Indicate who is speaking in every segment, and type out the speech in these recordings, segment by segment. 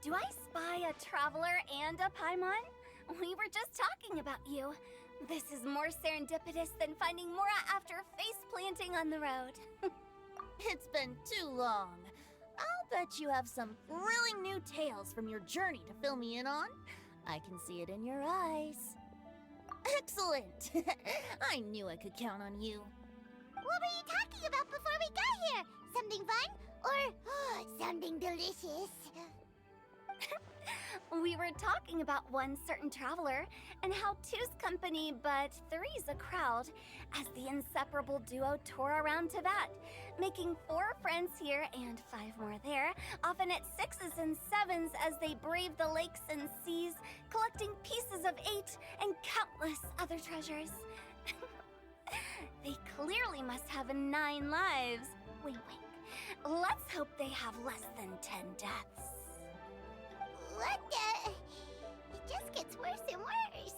Speaker 1: Do I spy a traveler and a Paimon? We were just talking about you. This is more serendipitous than finding Mora after face planting on the road.
Speaker 2: It's been too long. I'll bet you have some thrilling new tales from your journey to fill me in on. I can see it in your eyes. Excellent! I knew I could count on you.
Speaker 3: What were you talking about before we got here? Something fun? Or something delicious?
Speaker 1: We were talking about one certain traveler and how two's company but three's a crowd as the inseparable duo tour around Tibet, making 4 friends here and 5 more there, often at 6s and 7s as they brave the lakes and seas, collecting pieces of 8 and countless other treasures. They clearly must have 9 lives. Wink, wink. Let's hope they have less than 10 deaths.
Speaker 3: What the? It just gets worse and worse.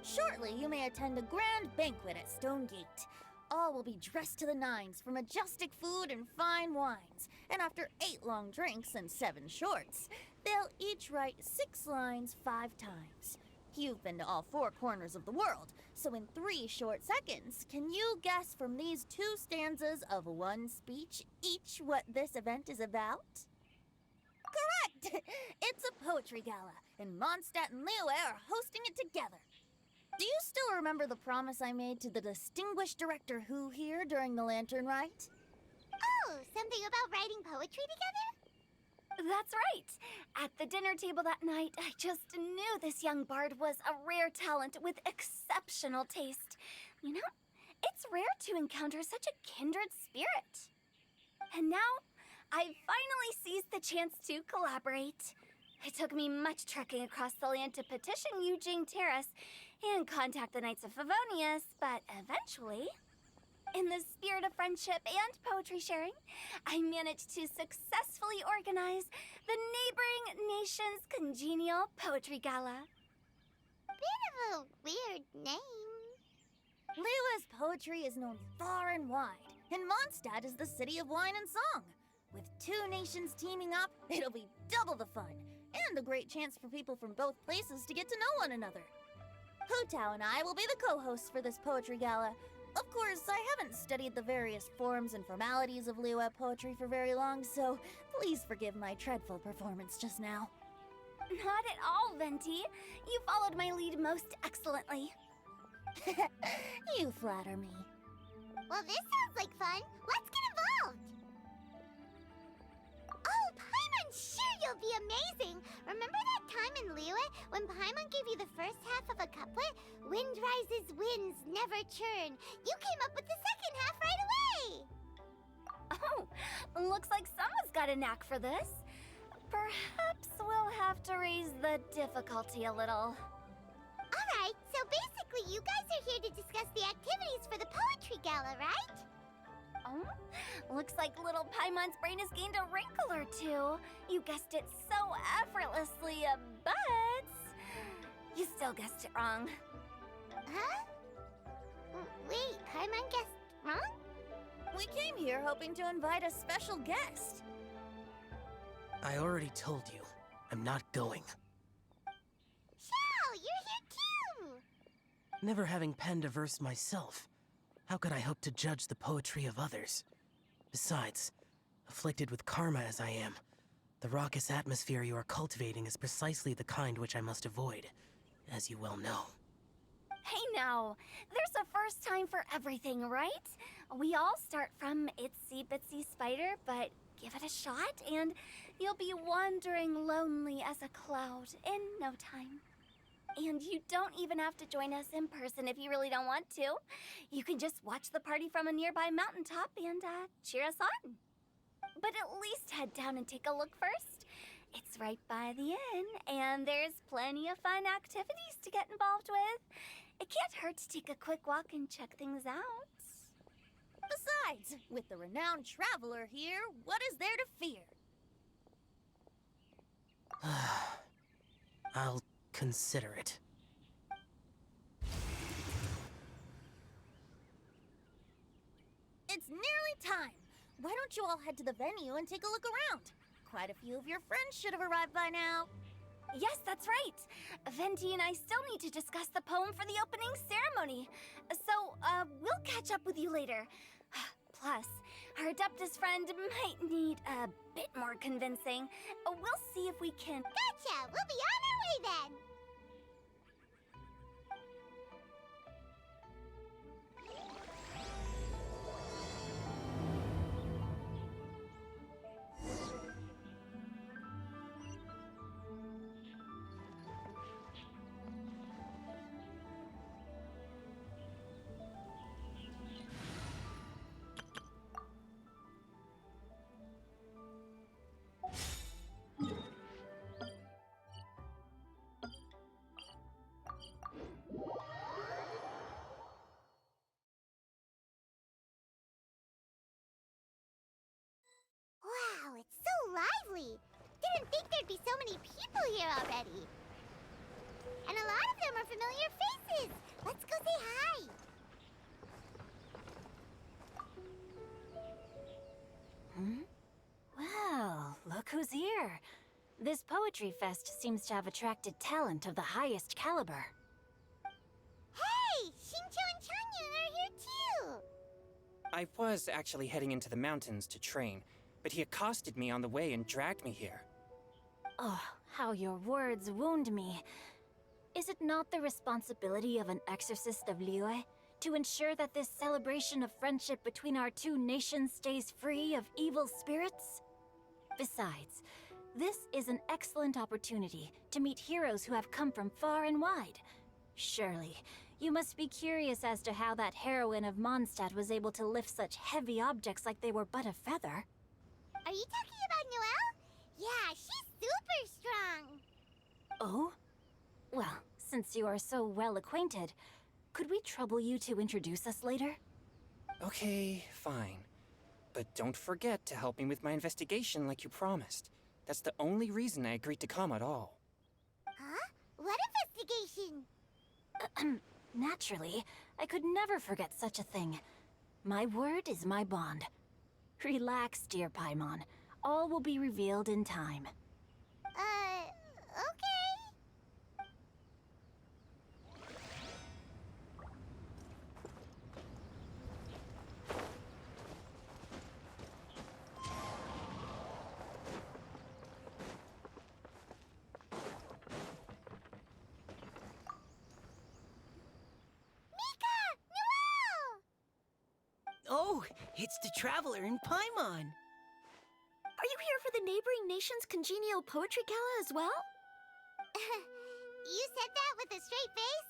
Speaker 2: Shortly, you may attend a grand banquet at Stone Gate. All will be dressed to the nines for majestic food and fine wines. And after 8 long drinks and 7 shorts, they'll each write 6 lines 5 times. You've been to all 4 corners of the world, so in 3 short seconds, can you guess from these 2 stanzas of 1 speech each what this event is about? Correct! It's a poetry gala, and Mondstadt and Liyue are hosting it together. Do you still remember the promise I made to the distinguished director Who here during the lantern rite?
Speaker 3: Oh, something about writing poetry together?
Speaker 1: That's right. At the dinner table that night, I just knew this young bard was a rare talent with exceptional taste. You know, it's rare to encounter such a kindred spirit. And now, I finally seized the chance to collaborate. It took me much trekking across the land to petition Eugene Terrace and contact the Knights of Favonius, but eventually, in the spirit of friendship and poetry sharing, I managed to successfully organize the Neighboring Nations Congenial Poetry Gala.
Speaker 3: Bit of a weird name.
Speaker 2: Liyue's poetry is known far and wide, and Mondstadt is the city of wine and song. With 2 nations teaming up, it'll be double the fun, and a great chance for people from both places to get to know one another. Hu Tao and I will be the co-hosts for this poetry gala. Of course, I haven't studied the various forms and formalities of Liyue poetry for very long, so please forgive my dreadful performance just now.
Speaker 1: Not at all, Venti. You followed my lead most excellently.
Speaker 2: You flatter me.
Speaker 3: Well, this sounds like fun. Let's get involved. Oh, Paimon, sure you'll be amazing. Remember that time in Liyue when Paimon gave you the first half of a couplet? Wind rises, winds never churn. You came up with the second half right away.
Speaker 1: Oh, looks like someone's got a knack for this. Perhaps we'll have to raise the difficulty a little.
Speaker 3: All right, so basically you guys are here to discuss the activities for the poetry gala, right?
Speaker 1: Oh, looks like little Paimon's brain has gained a wrinkle or 2. You guessed it so effortlessly, but you still guessed it wrong.
Speaker 3: Huh? Wait, Paimon guessed wrong?
Speaker 2: We came here hoping to invite a special guest.
Speaker 4: I already told you, I'm not going.
Speaker 3: Xiao, you're here too!
Speaker 4: Never having penned a verse myself, how could I hope to judge the poetry of others? Besides, afflicted with karma as I am, the raucous atmosphere you are cultivating is precisely the kind which I must avoid, as you well know.
Speaker 1: Hey now, there's a first time for everything, right? We all start from itsy bitsy spider, but give it a shot and you'll be wandering lonely as a cloud in no time. And you don't even have to join us in person if you really don't want to. You can just watch the party from a nearby mountaintop and cheer us on. But at least head down and take a look first. It's right by the inn, and there's plenty of fun activities to get involved with. It can't hurt to take a quick walk and check things out.
Speaker 2: Besides, with the renowned traveler here, what is there to fear?
Speaker 4: I'll consider it.
Speaker 2: It's nearly time. Why don't you all head to the venue and take a look around? quite a few of your friends should have arrived by now.
Speaker 1: Yes, that's right. Venti and I still need to discuss the poem for the opening ceremony. So, we'll catch up with you later. Plus, our Adeptus friend might need a bit more convincing. We'll see if we can...
Speaker 3: Gotcha! We'll be on our way then! Wow, it's so lively! Didn't think there'd be so many people here already. And a lot of them are familiar faces. Let's go say hi.
Speaker 1: Well, look who's here. This poetry fest seems to have attracted talent of the highest caliber.
Speaker 3: Hey, Xingqiu and Changyun are here too.
Speaker 5: I was actually heading into the mountains to train, but he accosted me on the way and dragged me here.
Speaker 1: Oh, how your words wound me. Is it not the responsibility of an exorcist of Liyue to ensure that this celebration of friendship between our two nations stays free of evil spirits? Besides, this is an excellent opportunity to meet heroes who have come from far and wide. Surely, you must be curious as to how that heroine of Mondstadt was able to lift such heavy objects like they were but a feather.
Speaker 3: Are you talking about Noelle? Yeah, she's super strong.
Speaker 1: Oh? Well, since you are so well acquainted, could we trouble you to introduce us later?
Speaker 5: Okay, fine. But don't forget to help me with my investigation like you promised. That's the only reason I agreed to come at all.
Speaker 3: Huh? What investigation?
Speaker 1: Naturally, I could never forget such a thing. My word is my bond. Relax, dear Paimon. All will be revealed in time.
Speaker 3: Okay.
Speaker 6: Oh, it's the Traveler in Paimon.
Speaker 1: Are you here for the neighboring nation's congenial poetry gala as well?
Speaker 3: You said that with a straight face?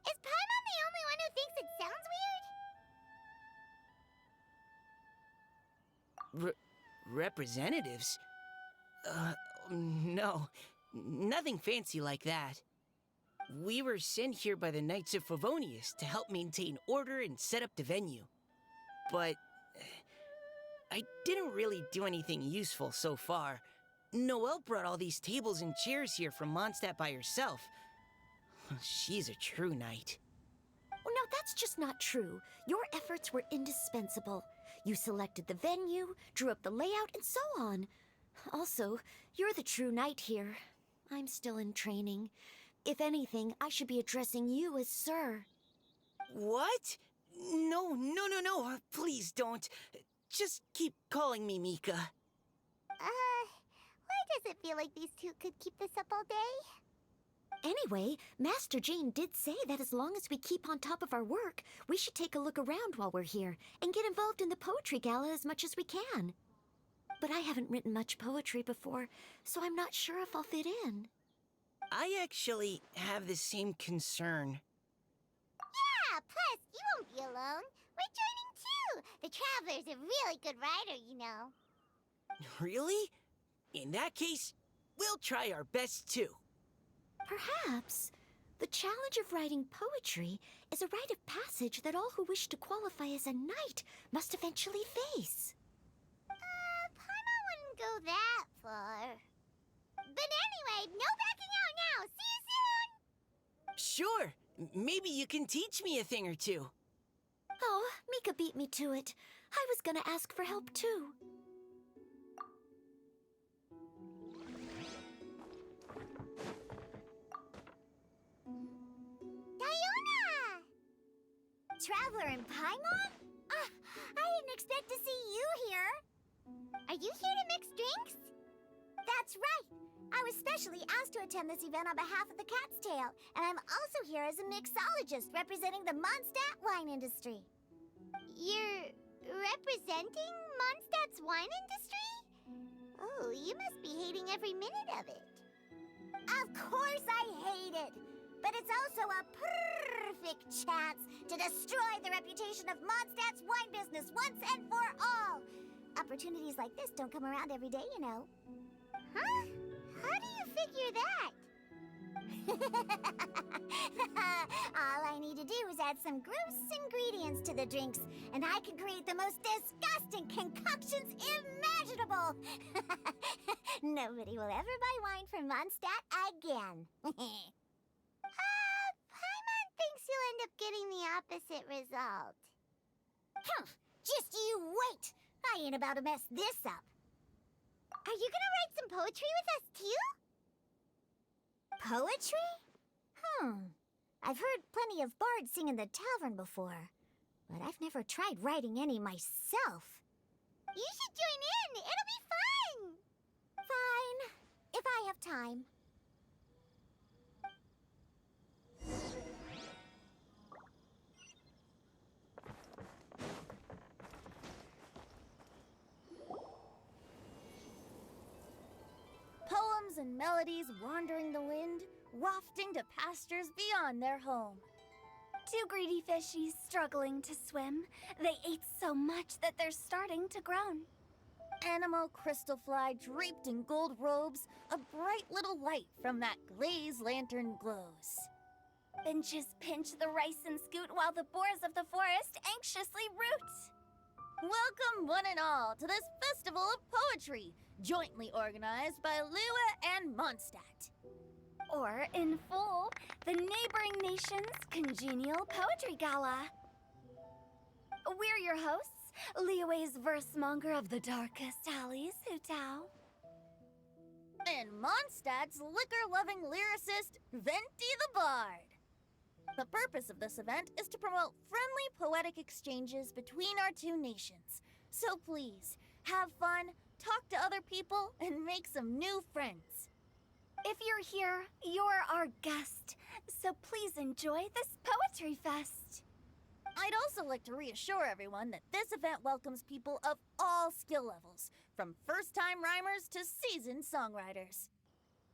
Speaker 3: Is Paimon the only one who thinks it sounds weird?
Speaker 6: Representatives? No. Nothing fancy like that. We were sent here by the Knights of Favonius to help maintain order and set up the venue. But I didn't really do anything useful so far. Noelle brought all these tables and chairs here from Mondstadt by herself. She's a true knight.
Speaker 7: Oh, no, that's just not true. Your efforts were indispensable. You selected the venue, drew up the layout, and so on. Also, you're the true knight here. I'm still in training. If anything, I should be addressing you as Sir.
Speaker 6: What? No. Please don't. Just keep calling me Mika.
Speaker 3: Why does it feel like these two could keep this up all day?
Speaker 7: Anyway, Master Jean did say that as long as we keep on top of our work, we should take a look around while we're here and get involved in the poetry gala as much as we can. But I haven't written much poetry before, so I'm not sure if I'll fit in.
Speaker 6: I actually have the same concern.
Speaker 3: Yeah, plus, you won't be alone. We're joining too. The Traveler's a really good writer, you know.
Speaker 6: Really? In that case, we'll try our best too.
Speaker 7: Perhaps. The challenge of writing poetry is a rite of passage that all who wish to qualify as a knight must eventually face.
Speaker 3: Paimon wouldn't go that far. But anyway, no backing out now. See you soon!
Speaker 6: Sure. Maybe you can teach me a thing or two.
Speaker 7: Oh, Mika beat me to it. I was gonna ask for help too.
Speaker 3: traveler in Paimon? I didn't expect to see you here. Are you here to mix drinks? That's right. I was specially asked to attend this event on behalf of the Cat's Tail, and I'm also here as a mixologist representing the Mondstadt wine industry. You're representing Mondstadt's wine industry? Oh, you must be hating every minute of it. Of course I hate it! But it's also a perfect chance to destroy the reputation of Mondstadt's wine business once and for all! Opportunities like this don't come around every day, you know. Huh? How do you figure that? All I need to do is add some gross ingredients to the drinks, and I can create the most disgusting concoctions imaginable! Nobody will ever buy wine from Mondstadt again. Paimon thinks you'll end up getting the opposite result. Just you wait! I ain't about to mess this up. Are you gonna write some poetry with us, too? Poetry? I've heard plenty of bards sing in the tavern before, but I've never tried writing any myself. You should join in! It'll be fun! Fine, if I have time.
Speaker 2: Poems and melodies wandering the wind, wafting to pastures beyond their home.
Speaker 1: Two greedy fishies struggling to swim. They ate so much that they're starting to groan.
Speaker 2: Animal crystal fly draped in gold robes, a bright little light from that glazed lantern glows.
Speaker 1: Benches pinch the rice and scoot while the boars of the forest anxiously root.
Speaker 2: Welcome one and all to this festival of poetry, jointly organized by Liyue and Mondstadt.
Speaker 1: Or, in full, the neighboring nation's congenial poetry gala. We're your hosts, Liyue's verse-monger of the darkest alleys, Hutao.
Speaker 2: And Mondstadt's liquor-loving lyricist, Venti the Bard. The purpose of this event is to promote friendly poetic exchanges between our two nations. So please, have fun, talk to other people, and make some new friends.
Speaker 1: If you're here, you're our guest, so please enjoy this poetry fest.
Speaker 2: I'd also like to reassure everyone that this event welcomes people of all skill levels, from first-time rhymers to seasoned songwriters.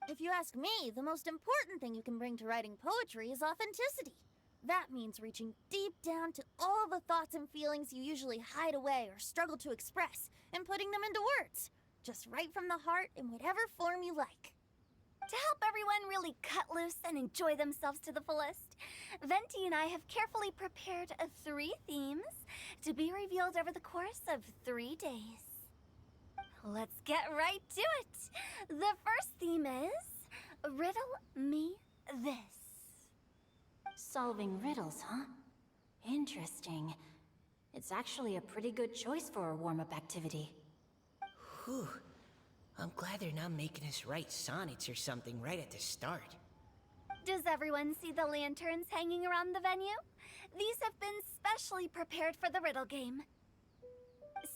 Speaker 2: If you ask me, the most important thing you can bring to writing poetry is authenticity. That means reaching deep down to all the thoughts and feelings you usually hide away or struggle to express, and putting them into words, just right from the heart in whatever form you like.
Speaker 1: To help everyone really cut loose and enjoy themselves to the fullest, Venti and I have carefully prepared 3 themes to be revealed over the course of 3 days. Let's get right to it. The first theme is Riddle Me This.
Speaker 7: Solving riddles, huh? Interesting. It's actually a pretty good choice for a warm-up activity.
Speaker 6: Whew. I'm glad they're not making us write sonnets or something right at the start.
Speaker 1: Does everyone see the lanterns hanging around the venue? These have been specially prepared for the riddle game.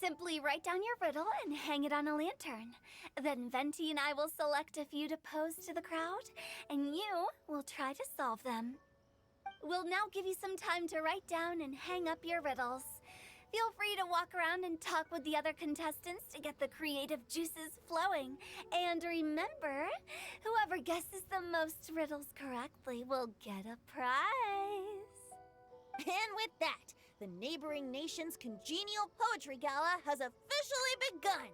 Speaker 1: Simply write down your riddle and hang it on a lantern. Then Venti and I will select a few to pose to the crowd, and you will try to solve them. We'll now give you some time to write down and hang up your riddles. Feel free to walk around and talk with the other contestants to get the creative juices flowing. And remember, whoever guesses the most riddles correctly will get a prize.
Speaker 2: And with that, the neighboring nation's congenial poetry gala has officially begun.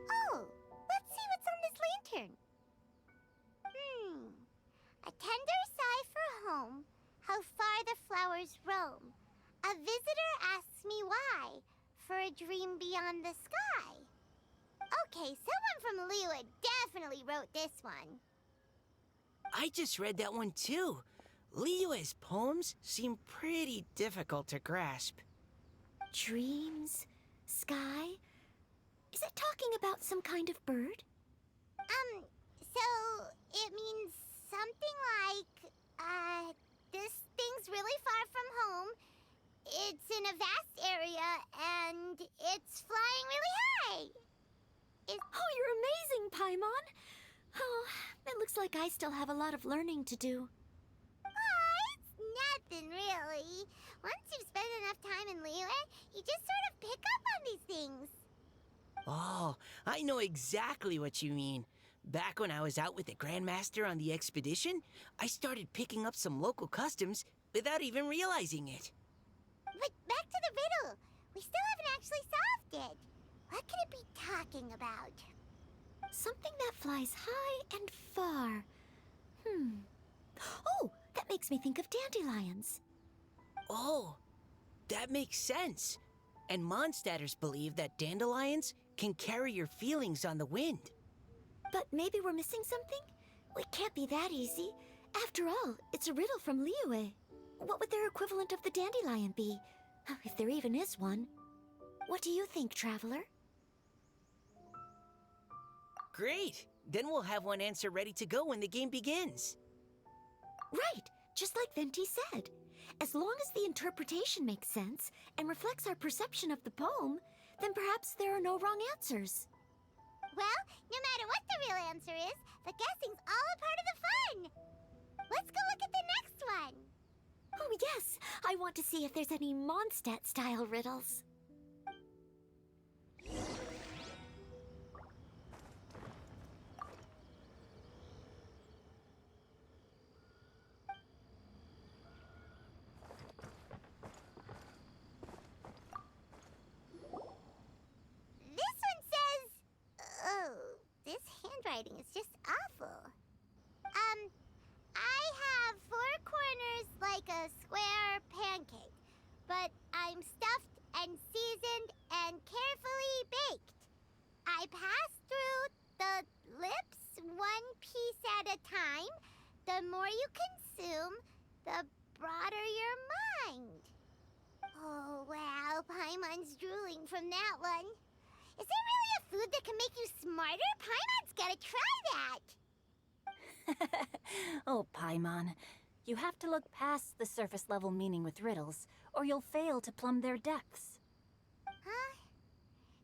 Speaker 3: Oh, let's see what's on this lantern. A tender sigh for home, how far the flowers roam. A visitor asks me why, for a dream beyond the sky. Okay, someone from Liyue definitely wrote this one.
Speaker 6: I just read that one too. Liyue's poems seem pretty difficult to grasp.
Speaker 7: Dreams, sky, Is it talking about some kind of bird?
Speaker 3: So it means something like, this thing's really far from home. It's in a vast area, and it's flying really high.
Speaker 7: Oh, you're amazing, Paimon! Oh, it looks like I still have a lot of learning to do.
Speaker 3: It's nothing, really. Once you've spent enough time in Liyue, you just sort of pick up on these things.
Speaker 6: Oh, I know exactly what you mean. Back when I was out with the Grandmaster on the expedition, I started picking up some local customs without even realizing it.
Speaker 3: But back to the riddle. We still haven't actually solved it. What could it be talking about?
Speaker 7: Something that flies high and far. Oh, that makes me think of dandelions.
Speaker 6: Oh, that makes sense. And Mondstadters believe that dandelions can carry your feelings on the wind.
Speaker 7: But maybe we're missing something? It can't be that easy. After all, it's a riddle from Liyue. What would their equivalent of the dandelion be? If there even is one. What do you think, Traveler?
Speaker 6: Great! Then we'll have one answer ready to go when the game begins.
Speaker 7: Right, just like Venti said. As long as the interpretation makes sense and reflects our perception of the poem, then perhaps there are no wrong answers.
Speaker 3: Well, no matter what the real answer is, the guessing's all a part of the fun. Let's go look at the next one.
Speaker 7: Oh yes, I want to see if there's any Mondstadt-style riddles.
Speaker 3: This one says... Oh, this handwriting is just awful. I have 4 corners like a square pancake, but I'm stuffed and seasoned and carefully baked. I pass through the lips 1 piece at a time. The more you consume, the broader your mind. Oh, wow, Paimon's drooling from that one. Is there really a food that can make you smarter? Paimon's gotta try that!
Speaker 1: Oh, Paimon. You have to look past the surface-level meaning with riddles, or you'll fail to plumb their depths.
Speaker 3: Huh?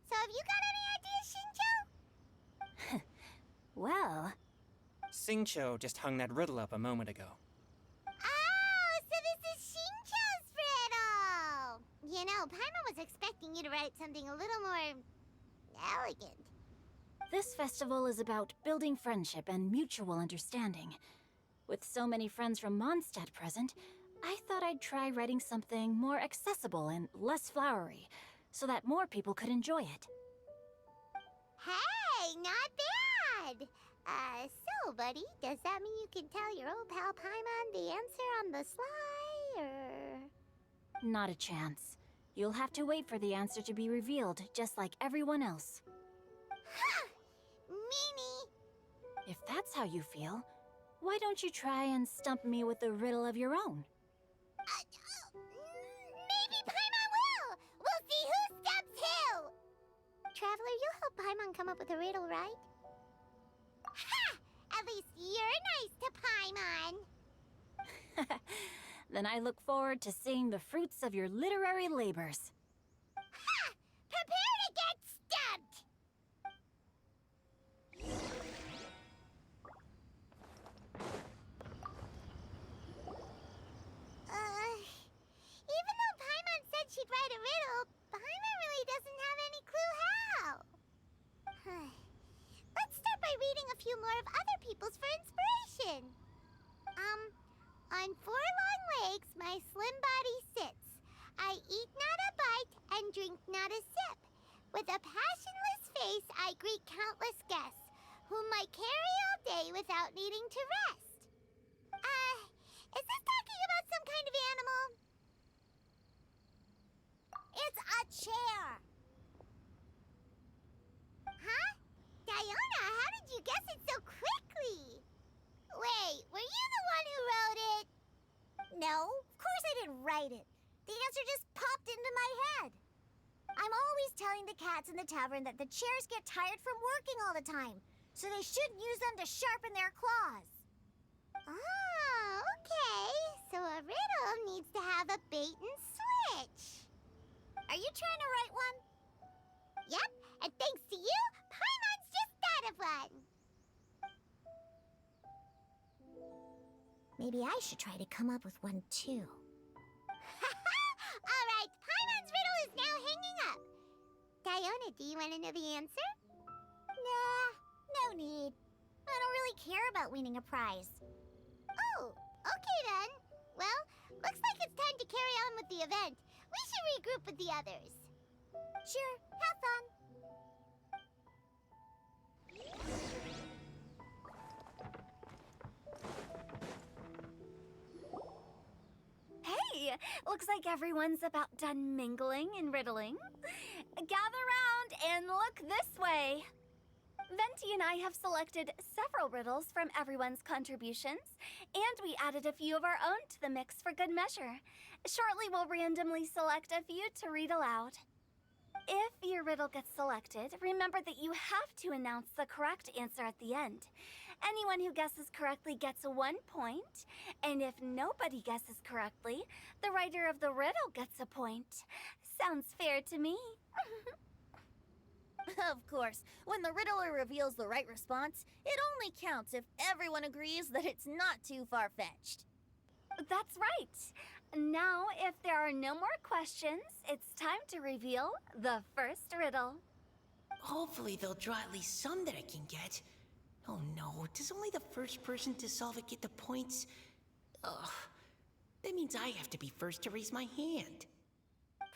Speaker 3: So have you got any ideas, Shinjo?
Speaker 1: Well,
Speaker 5: Xingqiu just hung that riddle up a moment ago.
Speaker 3: Oh, so this is Shinjo's riddle! You know, Paimon was expecting you to write something a little more... elegant.
Speaker 1: this festival is about building friendship and mutual understanding. With so many friends from Mondstadt present, I thought I'd try writing something more accessible and less flowery, so that more people could enjoy it.
Speaker 3: Hey, not bad! So, buddy, does that mean you can tell your old pal Paimon the answer on the sly, or...?
Speaker 1: Not a chance. You'll have to wait for the answer to be revealed, just like everyone else.
Speaker 3: Ha! Meanie!
Speaker 1: If that's how you feel, why don't you try and stump me with a riddle of your own?
Speaker 3: Maybe Paimon will! We'll see who stumps who! Traveler, you'll help Paimon come up with a riddle, right? Ha! At least you're nice to Paimon!
Speaker 1: Then I look forward to seeing the fruits of your literary labors.
Speaker 3: Ha! Prepare to get stumped! Even though Paimon said she'd write a riddle, Paimon really doesn't have any clue how. Let's start by reading a few more of other people's for inspiration. On 4 long legs, my slim body sits. I eat not a bite and drink not a sip. With a passionless face, I greet countless guests, whom I carry all day without needing to rest. Is this talking about some kind of animal? It's a chair. Huh? Diona, how did you guess it so quickly? Wait, were you the one who wrote it? No, of course I didn't write it. The answer just popped into my head. I'm always telling the cats in the tavern that the chairs get tired from working all the time, so they shouldn't use them to sharpen their claws. Oh, okay. So a riddle needs to have a bait and switch. Are you trying to write one? Yep, and thanks to you, Paimon's just thought of one. Maybe I should try to come up with one too. All right, Paimon's riddle is now hanging up. Diona, do you want to know the answer? Nah, no need. I don't really care about winning a prize. Oh, okay then. Well, looks like it's time to carry on with the event. We should regroup with the others. Sure, have fun.
Speaker 1: Hey, looks like everyone's about done mingling and riddling. Gather round and look this way. Venti and I have selected several riddles from everyone's contributions, and we added a few of our own to the mix for good measure. Shortly, we'll randomly select a few to read aloud. If your riddle gets selected, remember that you have to announce the correct answer at the end. Anyone who guesses correctly gets 1 point, and if nobody guesses correctly, the writer of the riddle gets a point. Sounds fair to me.
Speaker 2: Of course, when the riddler reveals the right response, it only counts if everyone agrees that it's not too far-fetched.
Speaker 1: That's right. Now, if there are no more questions, it's time to reveal the first riddle.
Speaker 6: Hopefully they'll draw at least some that I can get. Oh no, does only the first person to solve it get the points? Ugh, that means I have to be first to raise my hand.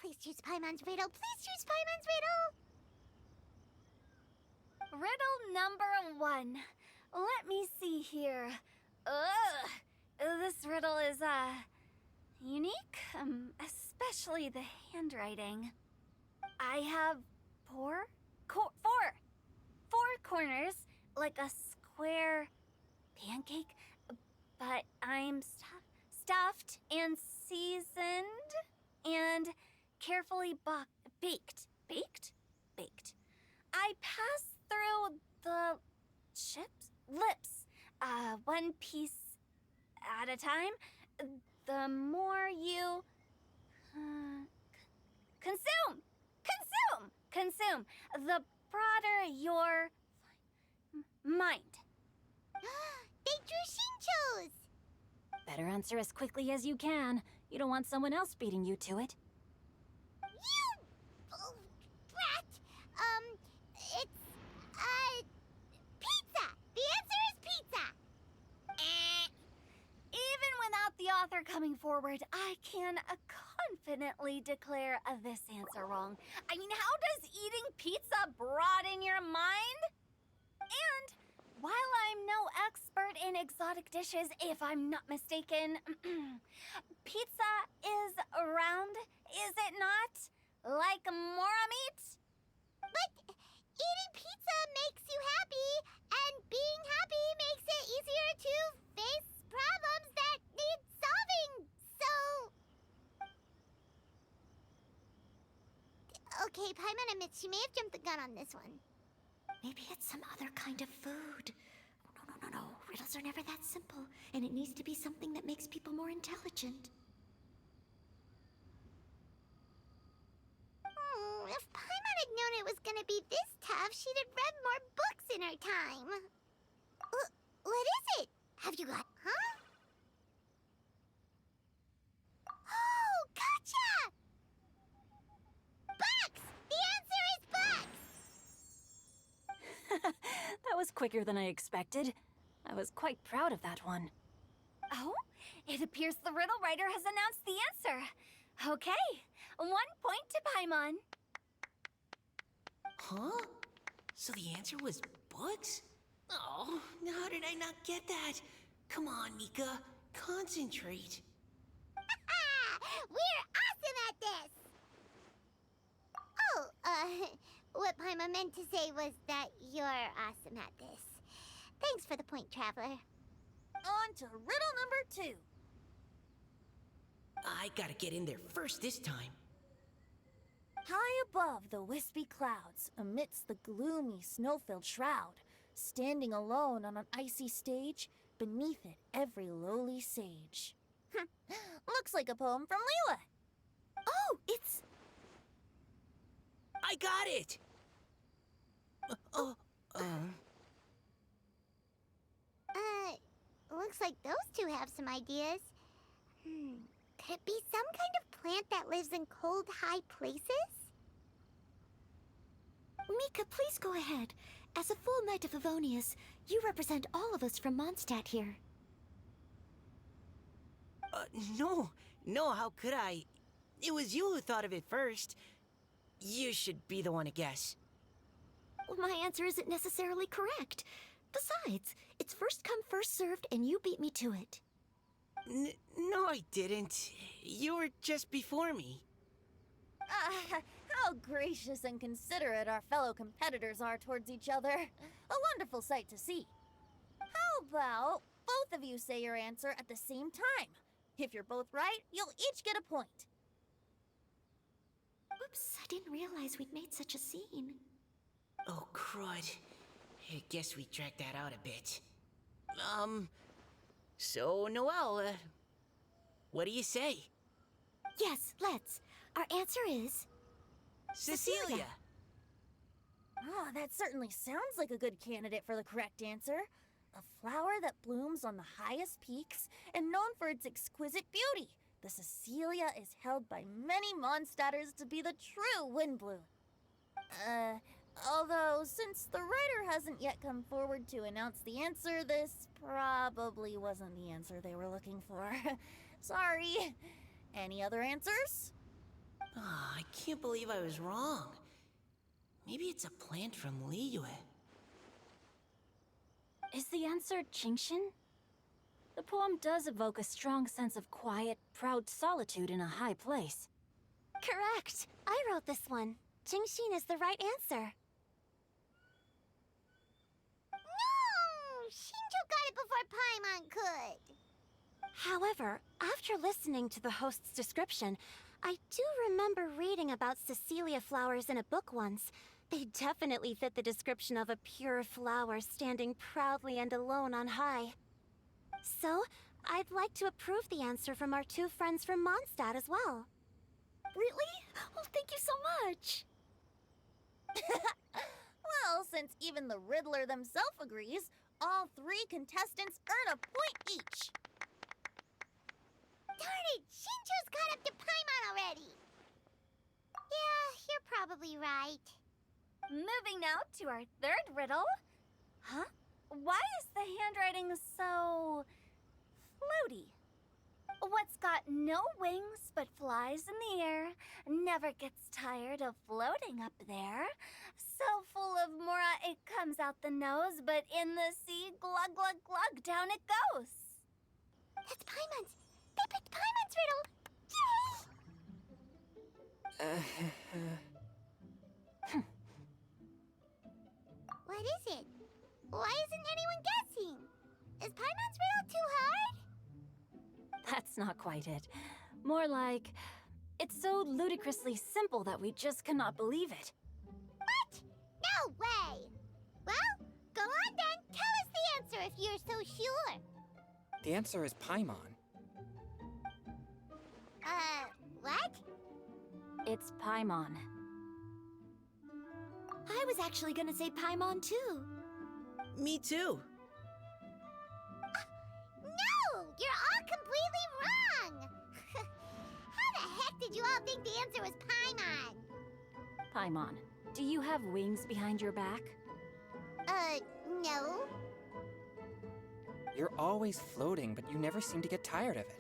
Speaker 3: Please choose Paimon's riddle. Please choose Paimon's riddle.
Speaker 1: Riddle number 1. Let me see here. This riddle is, unique, especially the handwriting. I have four corners, like a square pancake, but I'm stuffed and seasoned and carefully baked. Baked. I pass through the lips, one piece at a time. The more you consume, the broader your mind.
Speaker 3: They drew Shinchos!
Speaker 8: Better answer as quickly as you can. You don't want someone else beating you to it.
Speaker 3: You... Oh, brat! It's... pizza! The answer is pizza!
Speaker 1: Even without the author coming forward, I can confidently declare this answer wrong. I mean, how does eating pizza broaden your mind? And while I'm no expert in exotic dishes, if I'm not mistaken, pizza is round, is it not? Like mora meat?
Speaker 3: But eating pizza makes you happy, and being happy makes it easier to face problems that need solving, so... Okay, Paimon admits she may have jumped the gun on this one.
Speaker 7: Maybe it's some other kind of food. Oh, no. Riddles are never that simple, and it needs to be something that makes people more intelligent.
Speaker 3: If Paimon had known it was gonna be this tough, she'd have read more books in her time. What is it? Have you got... Huh? Oh, gotcha! Bucks! The answer is bucks!
Speaker 8: That was quicker than I expected. I was quite proud of that one.
Speaker 1: Oh, it appears the riddle writer has announced the answer. Okay, 1 point to Paimon.
Speaker 6: Huh? So the answer was bugs? Oh, how did I not get that? Come on, Nika, concentrate.
Speaker 3: We're awesome at this! Oh, what Paimon meant to say was that you're awesome at this. Thanks for the point, Traveler.
Speaker 2: On to riddle number 2.
Speaker 6: I gotta get in there first this time.
Speaker 2: High above the wispy clouds, amidst the gloomy snow-filled shroud, standing alone on an icy stage, beneath it every lowly sage. Looks like a poem from Liyue.
Speaker 7: Oh, it's...
Speaker 6: I got it!
Speaker 3: Looks like those two have some ideas. Could it be some kind of plant that lives in cold, high places?
Speaker 7: Mika, please go ahead. As a full Knight of Favonius, you represent all of us from Mondstadt here.
Speaker 6: No, how could I? It was you who thought of it first. You should be the one to guess.
Speaker 7: Well, my answer isn't necessarily correct. Besides, it's first come, first served, and you beat me to it.
Speaker 6: No, I didn't. You were just before me.
Speaker 2: How gracious and considerate our fellow competitors are towards each other. A wonderful sight to see. How about both of you say your answer at the same time? If you're both right, you'll each get a point.
Speaker 7: Oops, I didn't realize we'd made such a scene.
Speaker 6: Oh, crud. I guess we dragged that out a bit. So, Noelle, what do you say?
Speaker 7: Yes, let's. Our answer is...
Speaker 6: Cecilia!
Speaker 2: Oh, that certainly sounds like a good candidate for the correct answer. A flower that blooms on the highest peaks and known for its exquisite beauty. The Cecilia is held by many Mondstadters to be the true windbloom. Although, since the writer hasn't yet come forward to announce the answer, this probably wasn't the answer they were looking for. Sorry. Any other answers?
Speaker 6: Oh, I can't believe I was wrong. Maybe it's a plant from Liyue.
Speaker 8: Is the answer Qingshin? The poem does evoke a strong sense of quiet, proud solitude in a high place.
Speaker 3: Correct. I wrote this one. Qingshin is the right answer. No! Shinjo got it before Paimon could. However, after listening to the host's description, I do remember reading about Cecilia flowers in a book once. They definitely fit the description of a pure flower standing proudly and alone on high. So, I'd like to approve the answer from our two friends from Mondstadt as well.
Speaker 7: Really? Oh, thank you so much.
Speaker 2: Well, since even the Riddler themselves agrees, all three contestants earn a point each.
Speaker 3: Darn it! Shinjo's caught up to Paimon already! Yeah, you're probably right.
Speaker 1: Moving now to our third riddle. Huh? Why is the handwriting so... floaty? What's got no wings but flies in the air, never gets tired of floating up there, so full of mora it comes out the nose, but in the sea, glug glug glug, down it goes.
Speaker 3: That's Paimon's! They picked Paimon's riddle! Yay! What is it? Why isn't anyone guessing? Is Paimon's riddle too hard?
Speaker 8: That's not quite it. More like, it's so ludicrously simple that we just cannot believe it.
Speaker 3: What? No way! Well, go on then. Tell us the answer if you're so sure.
Speaker 5: The answer is Paimon.
Speaker 3: What?
Speaker 8: It's Paimon.
Speaker 7: I was actually gonna say Paimon too.
Speaker 6: Me too.
Speaker 3: No! You're all completely wrong! How the heck did you all think the answer was Paimon?
Speaker 8: Paimon, do you have wings behind your back?
Speaker 3: No.
Speaker 5: You're always floating, but you never seem to get tired of it.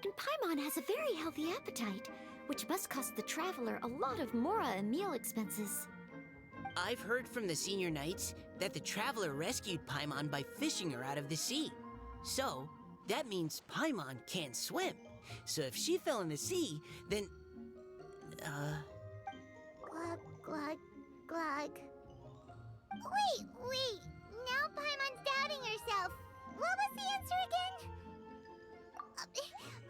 Speaker 7: And Paimon has a very healthy appetite, which must cost the traveler a lot of mora and meal expenses.
Speaker 6: I've heard from the senior knights that the traveler rescued Paimon by fishing her out of the sea. So, that means Paimon can't swim. So if she fell in the sea, then...
Speaker 3: Glug, glug, glug. Wait. Now Paimon's doubting herself. What was the answer again?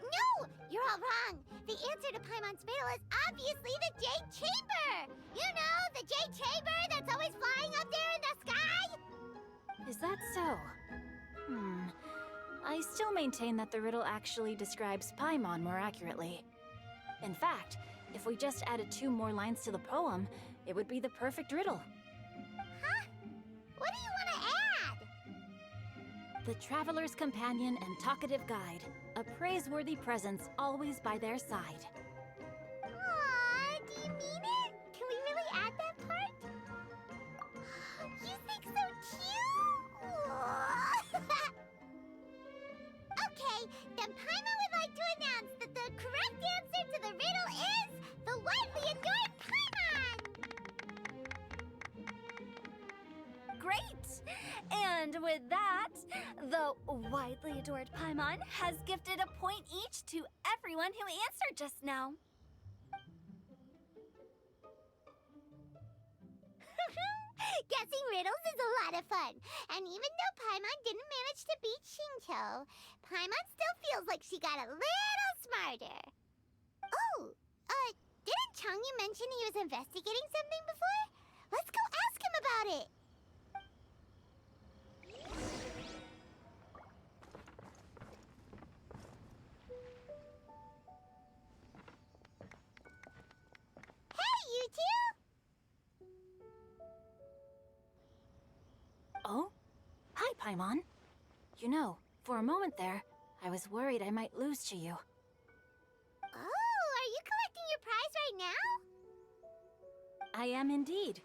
Speaker 3: No! You're all wrong. The answer to Paimon's riddle is obviously the Jade Chamber! You know, the Jade Chamber that's always flying up there in the sky?
Speaker 8: Is that so? I still maintain that the riddle actually describes Paimon more accurately. In fact, if we just added 2 more lines to the poem, it would be the perfect riddle.
Speaker 3: Huh? What do you want to add?
Speaker 8: The traveler's companion and talkative guide, a praiseworthy presence always by their side.
Speaker 3: Aw, do you mean it? Can we really add that part? You think so cute? Okay, then Paimon would like to announce that the correct answer to the riddle is the widely adored Paimon!
Speaker 1: Great! And with that, the widely adored Paimon has gifted a point each to everyone who answered just now.
Speaker 3: Guessing riddles is a lot of fun. And even though Paimon didn't manage to beat Shinto, Paimon still feels like she got a little smarter. Oh, didn't Changyu mention he was investigating something before? Let's go ask him about it. Hey, you two!
Speaker 8: Oh? Hi, Paimon. You know, for a moment there, I was worried I might lose Chiyu.
Speaker 3: Oh, are you collecting your prize right now?
Speaker 8: I am indeed.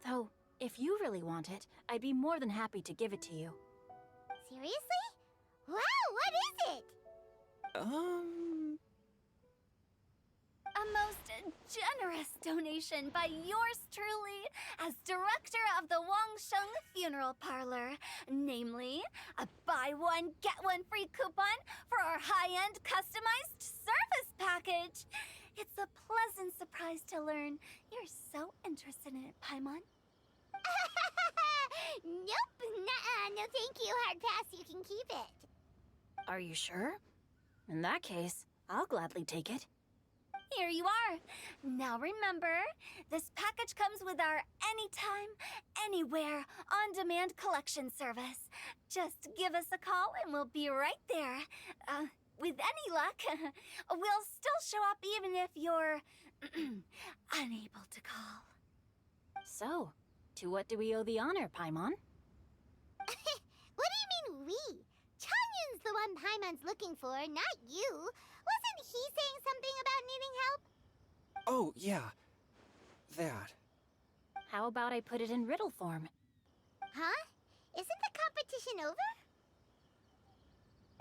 Speaker 8: Though, if you really want it, I'd be more than happy to give it to you.
Speaker 3: Seriously? Wow, what is it?
Speaker 1: A most generous donation by yours truly as director of the Wangsheng Funeral Parlor. Namely, a buy one, get one free coupon for our high-end customized service package. It's a pleasant surprise to learn you're so interested in it, Paimon.
Speaker 3: Nope, nuh-uh, no thank you, hard pass, you can keep it.
Speaker 8: Are you sure? In that case, I'll gladly take it.
Speaker 1: Here you are. Now remember, this package comes with our anytime, anywhere, on-demand collection service. Just give us a call and we'll be right there. With any luck, we'll still show up even if you're unable to call.
Speaker 8: So, to what do we owe the honor, Paimon?
Speaker 3: What do you mean we? Changyun's the one Paimon's looking for, not you. Wasn't he saying something about needing help?
Speaker 5: Oh, yeah. That.
Speaker 8: How about I put it in riddle form?
Speaker 3: Huh? Isn't the competition over?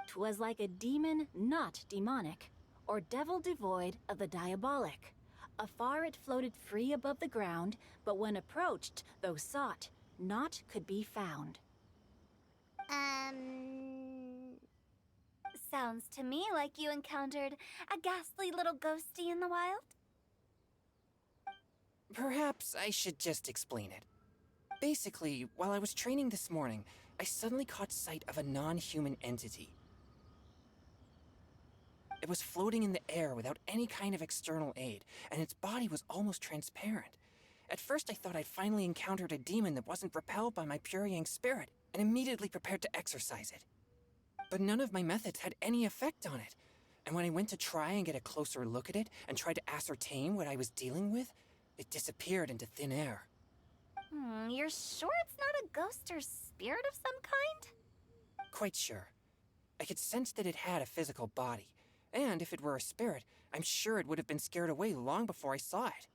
Speaker 8: 'Twas like a demon not demonic, or devil devoid of the diabolic. Afar it floated free above the ground, but when approached, though sought, naught could be found.
Speaker 1: Sounds to me like you encountered a ghastly little ghosty in the wild.
Speaker 5: Perhaps I should just explain it. Basically, while I was training this morning, I suddenly caught sight of a non-human entity. It was floating in the air without any kind of external aid, and its body was almost transparent. At first I thought I'd finally encountered a demon that wasn't repelled by my pure yang spirit, and immediately prepared to exorcise it. But none of my methods had any effect on it, and when I went to try and get a closer look at it and try to ascertain what I was dealing with, it disappeared into thin air.
Speaker 1: You're sure it's not a ghost or spirit of some kind?
Speaker 5: Quite sure. I could sense that it had a physical body, and if it were a spirit, I'm sure it would have been scared away long before I saw it.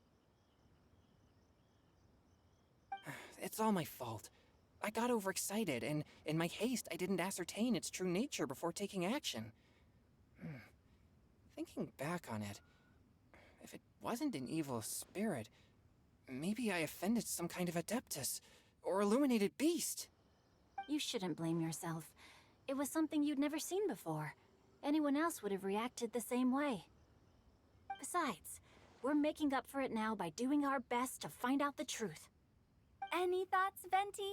Speaker 5: It's all my fault. I got overexcited, and in my haste, I didn't ascertain its true nature before taking action. Thinking back on it, if it wasn't an evil spirit, maybe I offended some kind of adeptus, or illuminated beast.
Speaker 8: You shouldn't blame yourself. It was something you'd never seen before. Anyone else would have reacted the same way. Besides, we're making up for it now by doing our best to find out the truth.
Speaker 1: Any thoughts, Venti?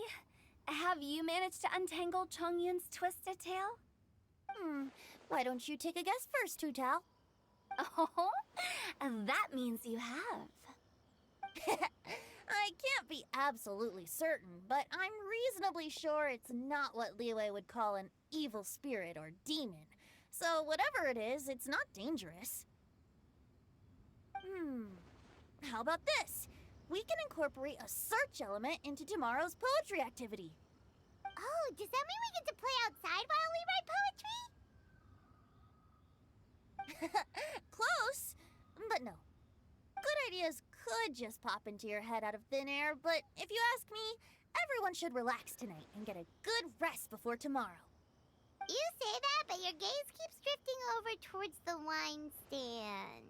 Speaker 1: Have you managed to untangle Chongyun's twisted tail?
Speaker 2: Why don't you take a guess first, Hu Tao?
Speaker 1: Oh, that means you have.
Speaker 2: I can't be absolutely certain, but I'm reasonably sure it's not what Liyue would call an evil spirit or demon. So whatever it is, it's not dangerous. How about this? We can incorporate a search element into tomorrow's poetry activity.
Speaker 3: Oh, does that mean we get to play outside while we write poetry?
Speaker 2: Close, but no. Good ideas could just pop into your head out of thin air, but if you ask me, everyone should relax tonight and get a good rest before tomorrow.
Speaker 3: You say that, but your gaze keeps drifting over towards the wine stand.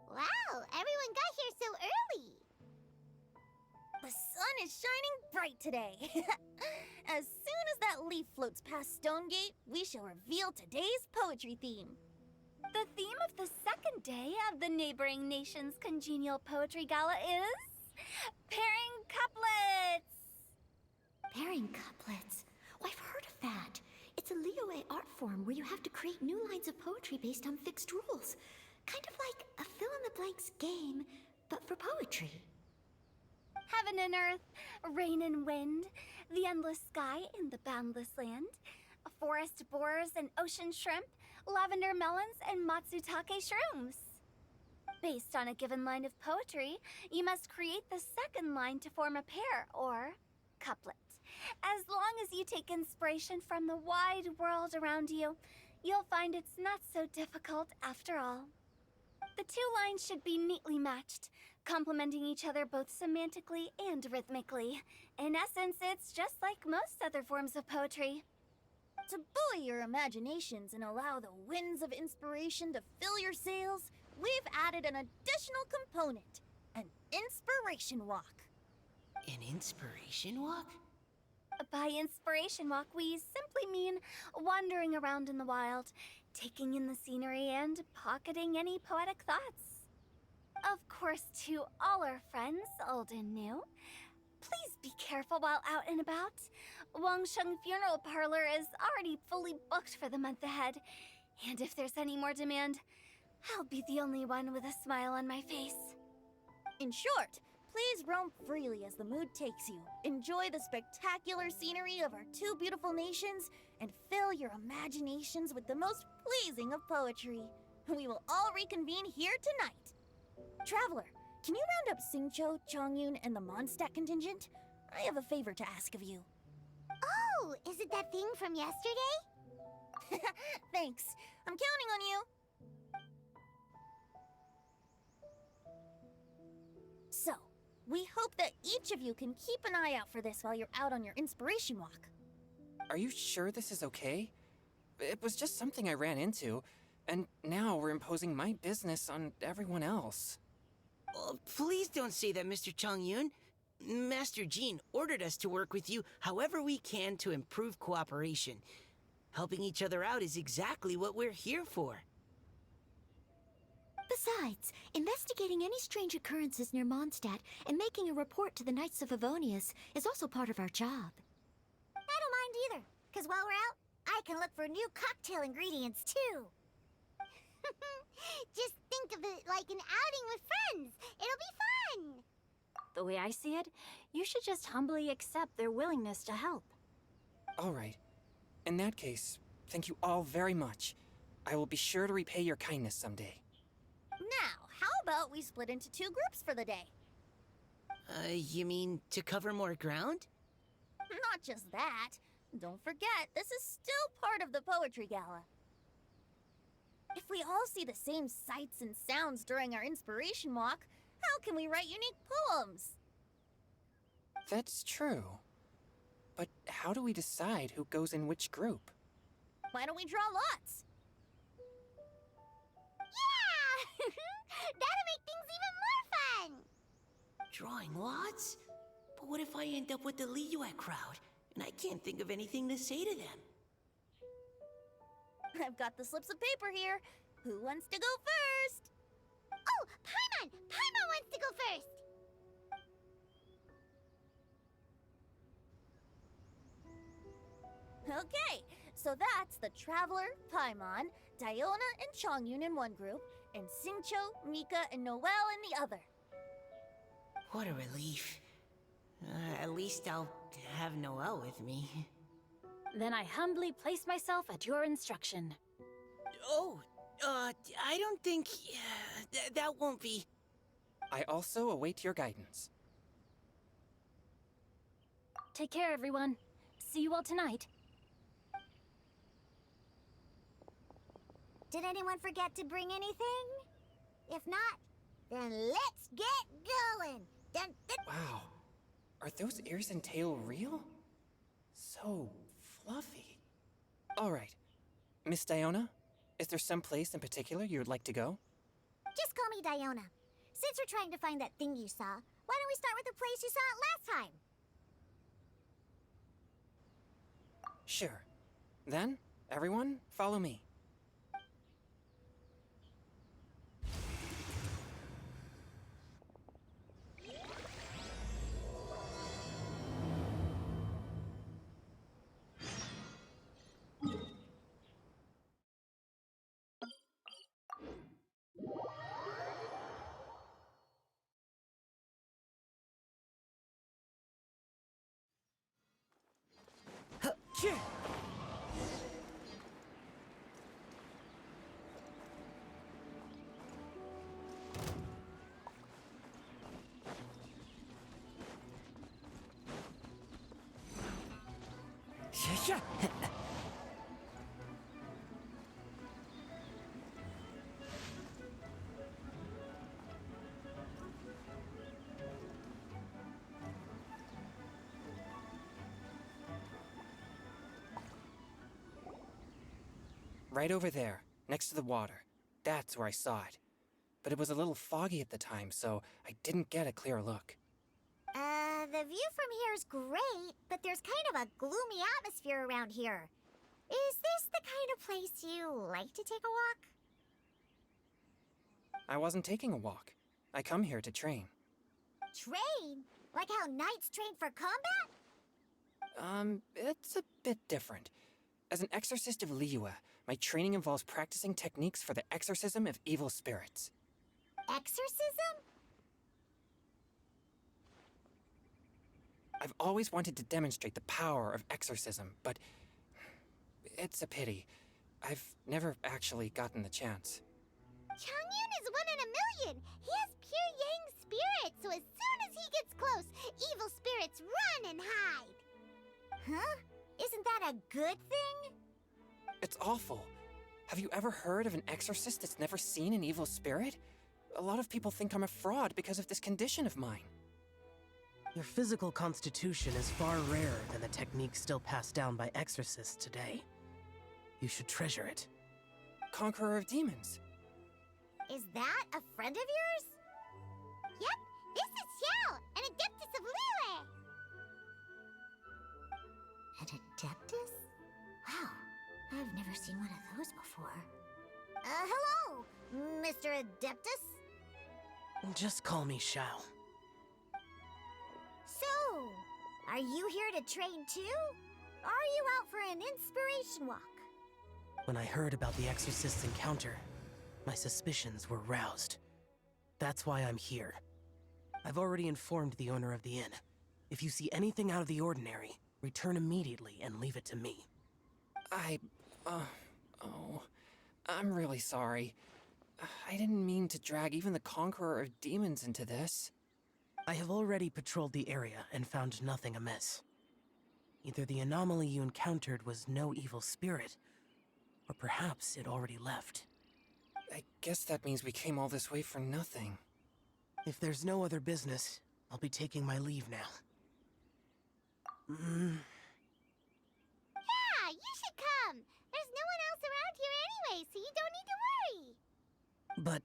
Speaker 3: Wow, everyone got here so early.
Speaker 2: The sun is shining bright today. As soon as that leaf floats past Stonegate, we shall reveal today's poetry theme.
Speaker 1: The theme of the second day of the neighboring nation's congenial poetry gala is pairing couplets.
Speaker 7: Pairing couplets. Oh, I've heard of that. It's a Liyue art form where you have to create new lines of poetry based on fixed rules. Kind of like a fill-in-the-blanks game, but for poetry.
Speaker 1: Heaven and earth, rain and wind, the endless sky and the boundless land, forest borers and ocean shrimp, lavender melons and matsutake shrooms. Based on a given line of poetry, you must create the second line to form a pair, or couplet. As long as you take inspiration from the wide world around you, you'll find it's not so difficult after all. The two lines should be neatly matched, complementing each other both semantically and rhythmically. In essence, it's just like most other forms of poetry.
Speaker 2: To buoy your imaginations and allow the winds of inspiration to fill your sails, we've added an additional component, an inspiration walk.
Speaker 6: An inspiration walk?
Speaker 1: By inspiration walk, we simply mean wandering around in the wild, taking in the scenery and pocketing any poetic thoughts. Of course, to all our friends, old and new, please be careful while out and about. Wangsheng Funeral Parlor is already fully booked for the month ahead, and if there's any more demand, I'll be the only one with a smile on my face.
Speaker 2: In short, please roam freely as the mood takes you. Enjoy the spectacular scenery of our two beautiful nations, and fill your imaginations with the most pleasing of poetry. We will all reconvene here tonight. Traveler, can you round up Xingqiu, Chongyun, and the Mondstadt contingent? I have a favor to ask of you.
Speaker 3: Oh, is it that thing from yesterday?
Speaker 2: Thanks. I'm counting on you. So, we hope that each of you can keep an eye out for this while you're out on your inspiration walk.
Speaker 5: Are you sure this is okay? It was just something I ran into, and now we're imposing my business on everyone else.
Speaker 6: Oh, please don't say that, Mr. Chongyun. Master Jean ordered us to work with you however we can to improve cooperation. Helping each other out is exactly what we're here for.
Speaker 7: Besides, investigating any strange occurrences near Mondstadt and making a report to the Knights of Favonius is also part of our job.
Speaker 3: I don't mind either, because while we're out, I can look for new cocktail ingredients too. Just think of it like an outing with friends. It'll be fun.
Speaker 8: The way I see it, you should just humbly accept their willingness to help.
Speaker 5: All right. In that case, thank you all very much. I will be sure to repay your kindness someday.
Speaker 2: Now, how about we split into two groups for the day?
Speaker 6: You mean to cover more ground?
Speaker 2: Not just that. Don't forget, this is still part of the Poetry Gala. If we all see the same sights and sounds during our inspiration walk, how can we write unique poems?
Speaker 5: That's true. But how do we decide who goes in which group?
Speaker 2: Why don't we draw lots?
Speaker 3: Yeah! That'll make things even more fun!
Speaker 6: Drawing lots? But what if I end up with the Liyue crowd, and I can't think of anything to say to them?
Speaker 2: I've got the slips of paper here. Who wants to go first?
Speaker 3: Oh, Paimon! Paimon wants to go first!
Speaker 2: Okay, so that's the Traveler, Paimon, Diona, and Chongyun in one group, and Xingqiu, Mika, and Noelle in the other.
Speaker 6: What a relief. At least I'll have Noelle with me.
Speaker 8: Then I humbly place myself at your instruction.
Speaker 6: Oh, I don't think... that won't be...
Speaker 5: I also await your guidance.
Speaker 8: Take care, everyone. See you all tonight.
Speaker 3: Did anyone forget to bring anything? If not, then let's get going! Dun, dun.
Speaker 5: Wow. Are those ears and tail real? So fluffy. All right. Miss Diona, is there some place in particular you would like to go?
Speaker 3: Just call me Diona. Since we're trying to find that thing you saw, why don't we start with the place you saw it last time?
Speaker 5: Sure. Then, everyone, follow me.
Speaker 6: Sure. Sure.
Speaker 5: Right over there, next to the water. That's where I saw it. But it was a little foggy at the time, so I didn't get a clear look.
Speaker 3: The view from here is great, but there's kind of a gloomy atmosphere around here. Is this the kind of place you like to take a walk?
Speaker 5: I wasn't taking a walk. I come here to train.
Speaker 3: Train? Like how knights train for combat?
Speaker 5: It's a bit different. As an exorcist of Liyue, my training involves practicing techniques for the exorcism of evil spirits.
Speaker 3: Exorcism?
Speaker 5: I've always wanted to demonstrate the power of exorcism, but it's a pity. I've never actually gotten the chance.
Speaker 3: Changyun is 1 in a million! He has pure yang spirit, so as soon as he gets close, evil spirits run and hide! Huh? Isn't that a good thing?
Speaker 5: It's awful. Have you ever heard of an exorcist that's never seen an evil spirit? A lot of people think I'm a fraud because of this condition of mine.
Speaker 4: Your physical constitution is far rarer than the techniques still passed down by exorcists today. You should treasure it.
Speaker 5: Conqueror of demons.
Speaker 3: Is that a friend of yours? Yep, this is Xiao, an adeptus of Liyue! An adeptus? Wow, I've never seen one of those before. Hello, Mr. Adeptus?
Speaker 4: Just call me Shao.
Speaker 3: So, are you here to train too? Or are you out for an inspiration walk?
Speaker 4: When I heard about the exorcist's encounter, my suspicions were roused. That's why I'm here. I've already informed the owner of the inn. If you see anything out of the ordinary, return immediately and leave it to me.
Speaker 5: I'm really sorry. I didn't mean to drag even the Conqueror of Demons into this.
Speaker 4: I have already patrolled the area and found nothing amiss. Either the anomaly you encountered was no evil spirit, or perhaps it already left.
Speaker 5: I guess that means we came all this way for nothing.
Speaker 4: If there's no other business, I'll be taking my leave now.
Speaker 3: Yeah, you should come. There's no one else around here anyway, so you don't need to worry.
Speaker 4: But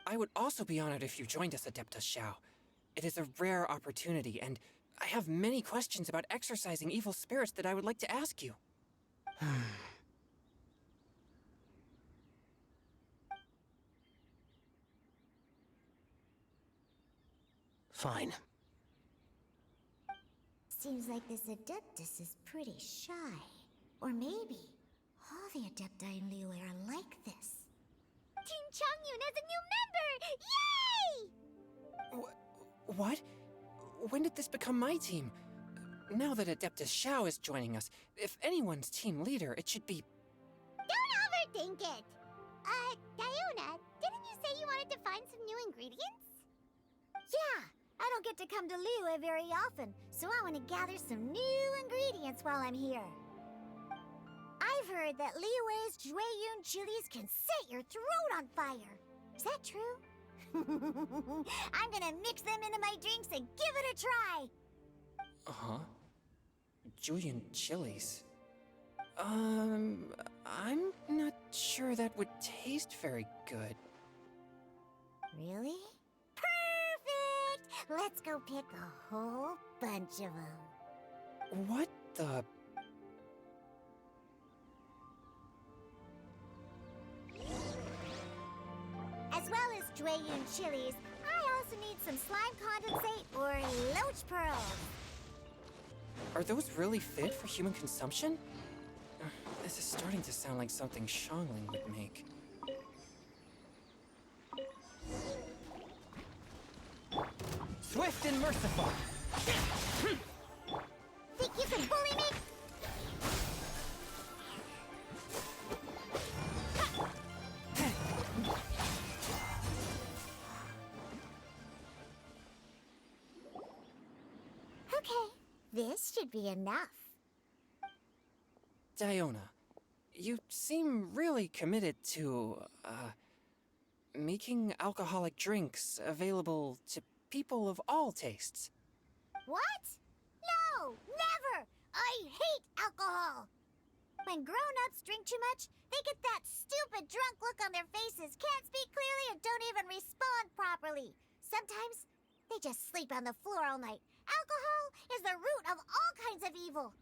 Speaker 5: I would also be honored if you joined us, Adeptus Xiao. It is a rare opportunity, and I have many questions about exorcising evil spirits that I would like to ask you.
Speaker 4: fine.
Speaker 3: Seems like this Adeptus is pretty shy. Or maybe all the Adepti in Liyue are like this. Team Changyun has a new member! Yay!
Speaker 5: What? When did this become my team? Now that Adeptus Xiao is joining us, if anyone's team leader, it should be...
Speaker 3: Don't overthink it! Diona, didn't you say you wanted to find some new ingredients?
Speaker 2: Yeah, I don't get to come to Liyue very often, so I want to gather some new ingredients while I'm here. I've heard that Liyue's Jueyun chilies can set your throat on fire. Is that true? I'm gonna mix them into my drinks and give it a try.
Speaker 5: Uh-huh. Julian chilies. I'm not sure that would taste very good.
Speaker 2: Really? Perfect! Let's go pick a whole bunch of them.
Speaker 5: What the...
Speaker 2: As well as Jueyun chilies, I also need some slime condensate or loach pearls.
Speaker 5: Are those really fit for human consumption? This is starting to sound like something Xiangling would make.
Speaker 6: Swift and merciful.
Speaker 2: Think you can bully me? Okay, this should be enough.
Speaker 5: Diona, you seem really committed to, making alcoholic drinks available to people of all tastes.
Speaker 2: What? No, never! I hate alcohol! When grown-ups drink too much, they get that stupid drunk look on their faces, can't speak clearly, and don't even respond properly. Sometimes, they just sleep on the floor all night. Alcohol is the root of all kinds of evil.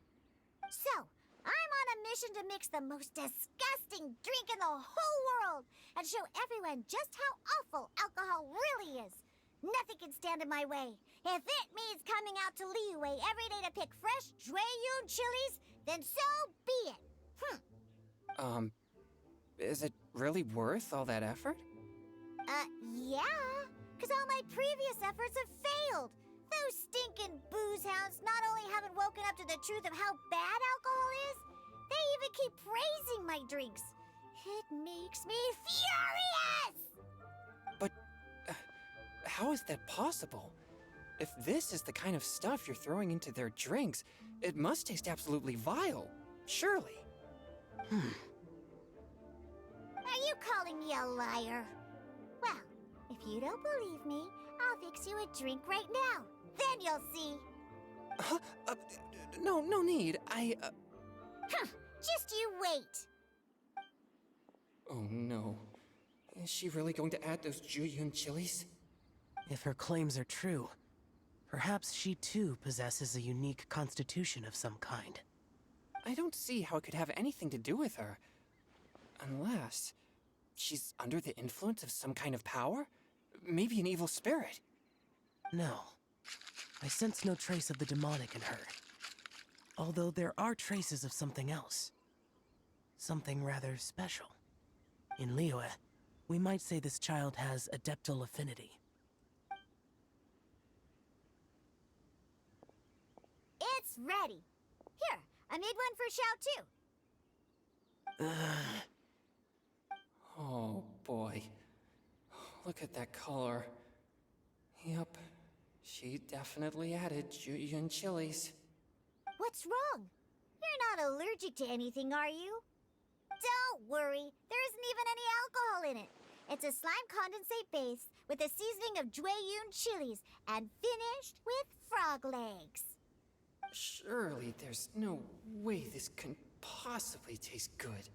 Speaker 2: So, I'm on a mission to mix the most disgusting drink in the whole world and show everyone just how awful alcohol really is. Nothing can stand in my way. If it means coming out to Liyue every day to pick fresh Jueyun chilies, then so be it.
Speaker 5: Is it really worth all that effort?
Speaker 2: Yeah, because all my previous efforts have failed. Those stinking booze hounds not only haven't woken up to the truth of how bad alcohol is, they even keep praising my drinks. It makes me furious!
Speaker 5: But how is that possible? If this is the kind of stuff you're throwing into their drinks, it must taste absolutely vile, surely.
Speaker 2: Are you calling me a liar? Well, if you don't believe me, I'll fix you a drink right now. Then you'll see.
Speaker 5: Huh? No need.
Speaker 2: Just you wait.
Speaker 5: Oh no. Is she really going to add those Jueyun chilies?
Speaker 4: If her claims are true, perhaps she too possesses a unique constitution of some kind.
Speaker 5: I don't see how it could have anything to do with her. Unless she's under the influence of some kind of power? Maybe an evil spirit.
Speaker 4: No. I sense no trace of the demonic in her. Although there are traces of something else. Something rather special. In Liyue, we might say this child has adeptal affinity.
Speaker 2: It's ready. Here, I made one for Xiao too.
Speaker 5: Oh boy. Look at that color. Yep. She definitely added Jueyun chilies.
Speaker 2: What's wrong? You're not allergic to anything, are you?
Speaker 3: Don't worry, there isn't even any alcohol in it. It's a slime condensate base with a seasoning of Jueyun chilies and finished with frog legs.
Speaker 5: Surely there's no way this can possibly taste good.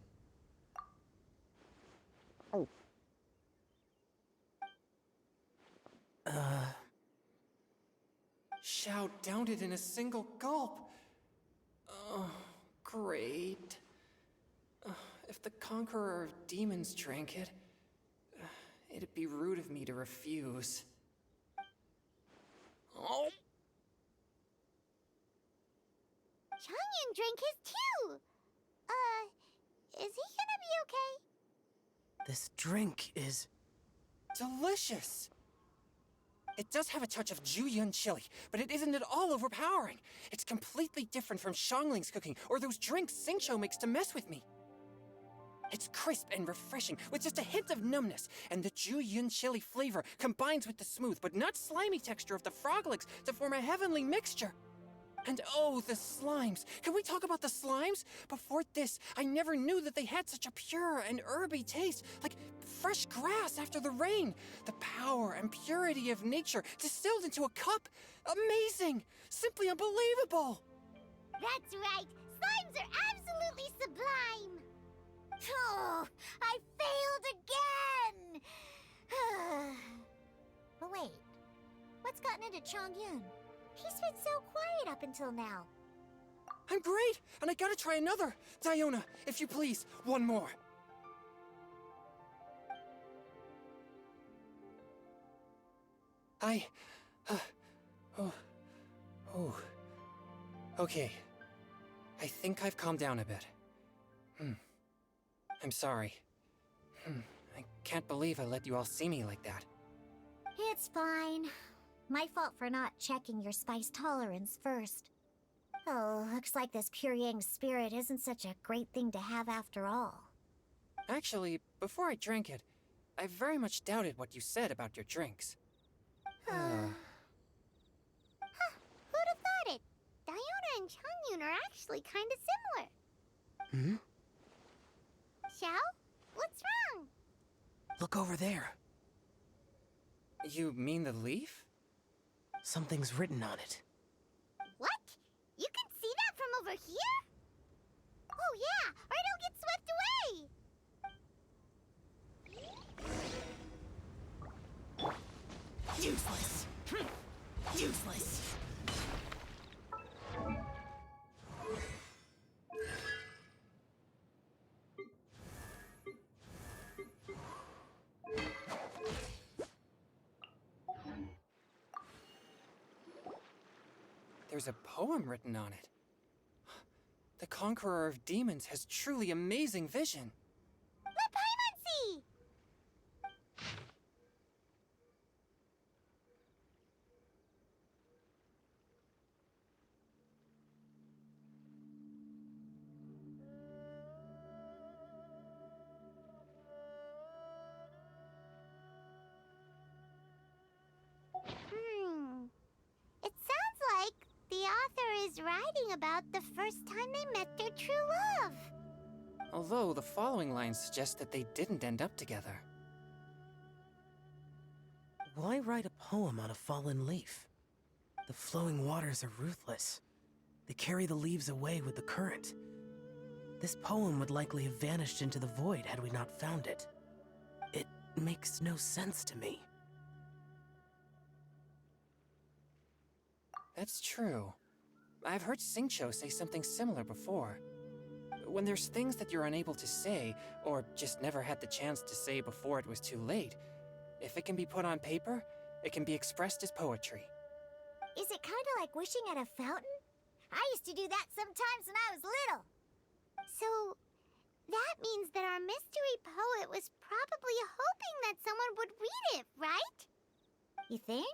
Speaker 5: Xiao downed it in a single gulp. Oh, great. If the Conqueror of Demons drank it, it'd be rude of me to refuse. Oh!
Speaker 3: Changyun drank his too. Is he gonna be okay?
Speaker 4: This drink is...
Speaker 5: Delicious! It does have a touch of Jueyun chili, but it isn't at all overpowering. It's completely different from Xiangling's cooking or those drinks Xingqiu makes to mess with me. It's crisp and refreshing, with just a hint of numbness, and the Jueyun chili flavor combines with the smooth but not slimy texture of the frog legs to form a heavenly mixture. And oh, the slimes! Can we talk about the slimes? Before this, I never knew that they had such a pure and herby taste, like fresh grass after the rain. The power and purity of nature distilled into a cup. Amazing! Simply unbelievable!
Speaker 3: That's right. Slimes are absolutely sublime. Oh, I failed again. But wait, what's gotten into Changyun? He's been so quiet up until now.
Speaker 5: I'm great, and I gotta try another. Diona, if you please, one more. Okay. I think I've calmed down a bit. I'm sorry. I can't believe I let you all see me like that.
Speaker 3: It's fine. My fault for not checking your spice tolerance first. Oh, looks like this pure yang spirit isn't such a great thing to have after all.
Speaker 5: Actually, before I drank it, I very much doubted what you said about your drinks.
Speaker 3: Who'd have thought it? Diona and Changyun are actually kind of similar. Xiao? What's wrong?
Speaker 4: Look over there.
Speaker 5: You mean the leaf?
Speaker 4: Something's written on it.
Speaker 3: What? You can see that from over here? Oh yeah, or it'll get swept away!
Speaker 4: Useless! Useless!
Speaker 5: There's a poem written on it. The Conqueror of Demons has truly amazing vision.
Speaker 3: Let Paimon see! It sounds like the author is writing about the first time they met their true love.
Speaker 5: Although the following lines suggest that they didn't end up together.
Speaker 4: Why write a poem on a fallen leaf? The flowing waters are ruthless. They carry the leaves away with the current. This poem would likely have vanished into the void had we not found it. It makes no sense to me.
Speaker 5: That's true. I've heard Xingqiu say something similar before. When there's things that you're unable to say, or just never had the chance to say before it was too late, if it can be put on paper, it can be expressed as poetry.
Speaker 3: Is it kind of like wishing at a fountain? I used to do that sometimes when I was little. So, that means that our mystery poet was probably hoping that someone would read it, right? You think?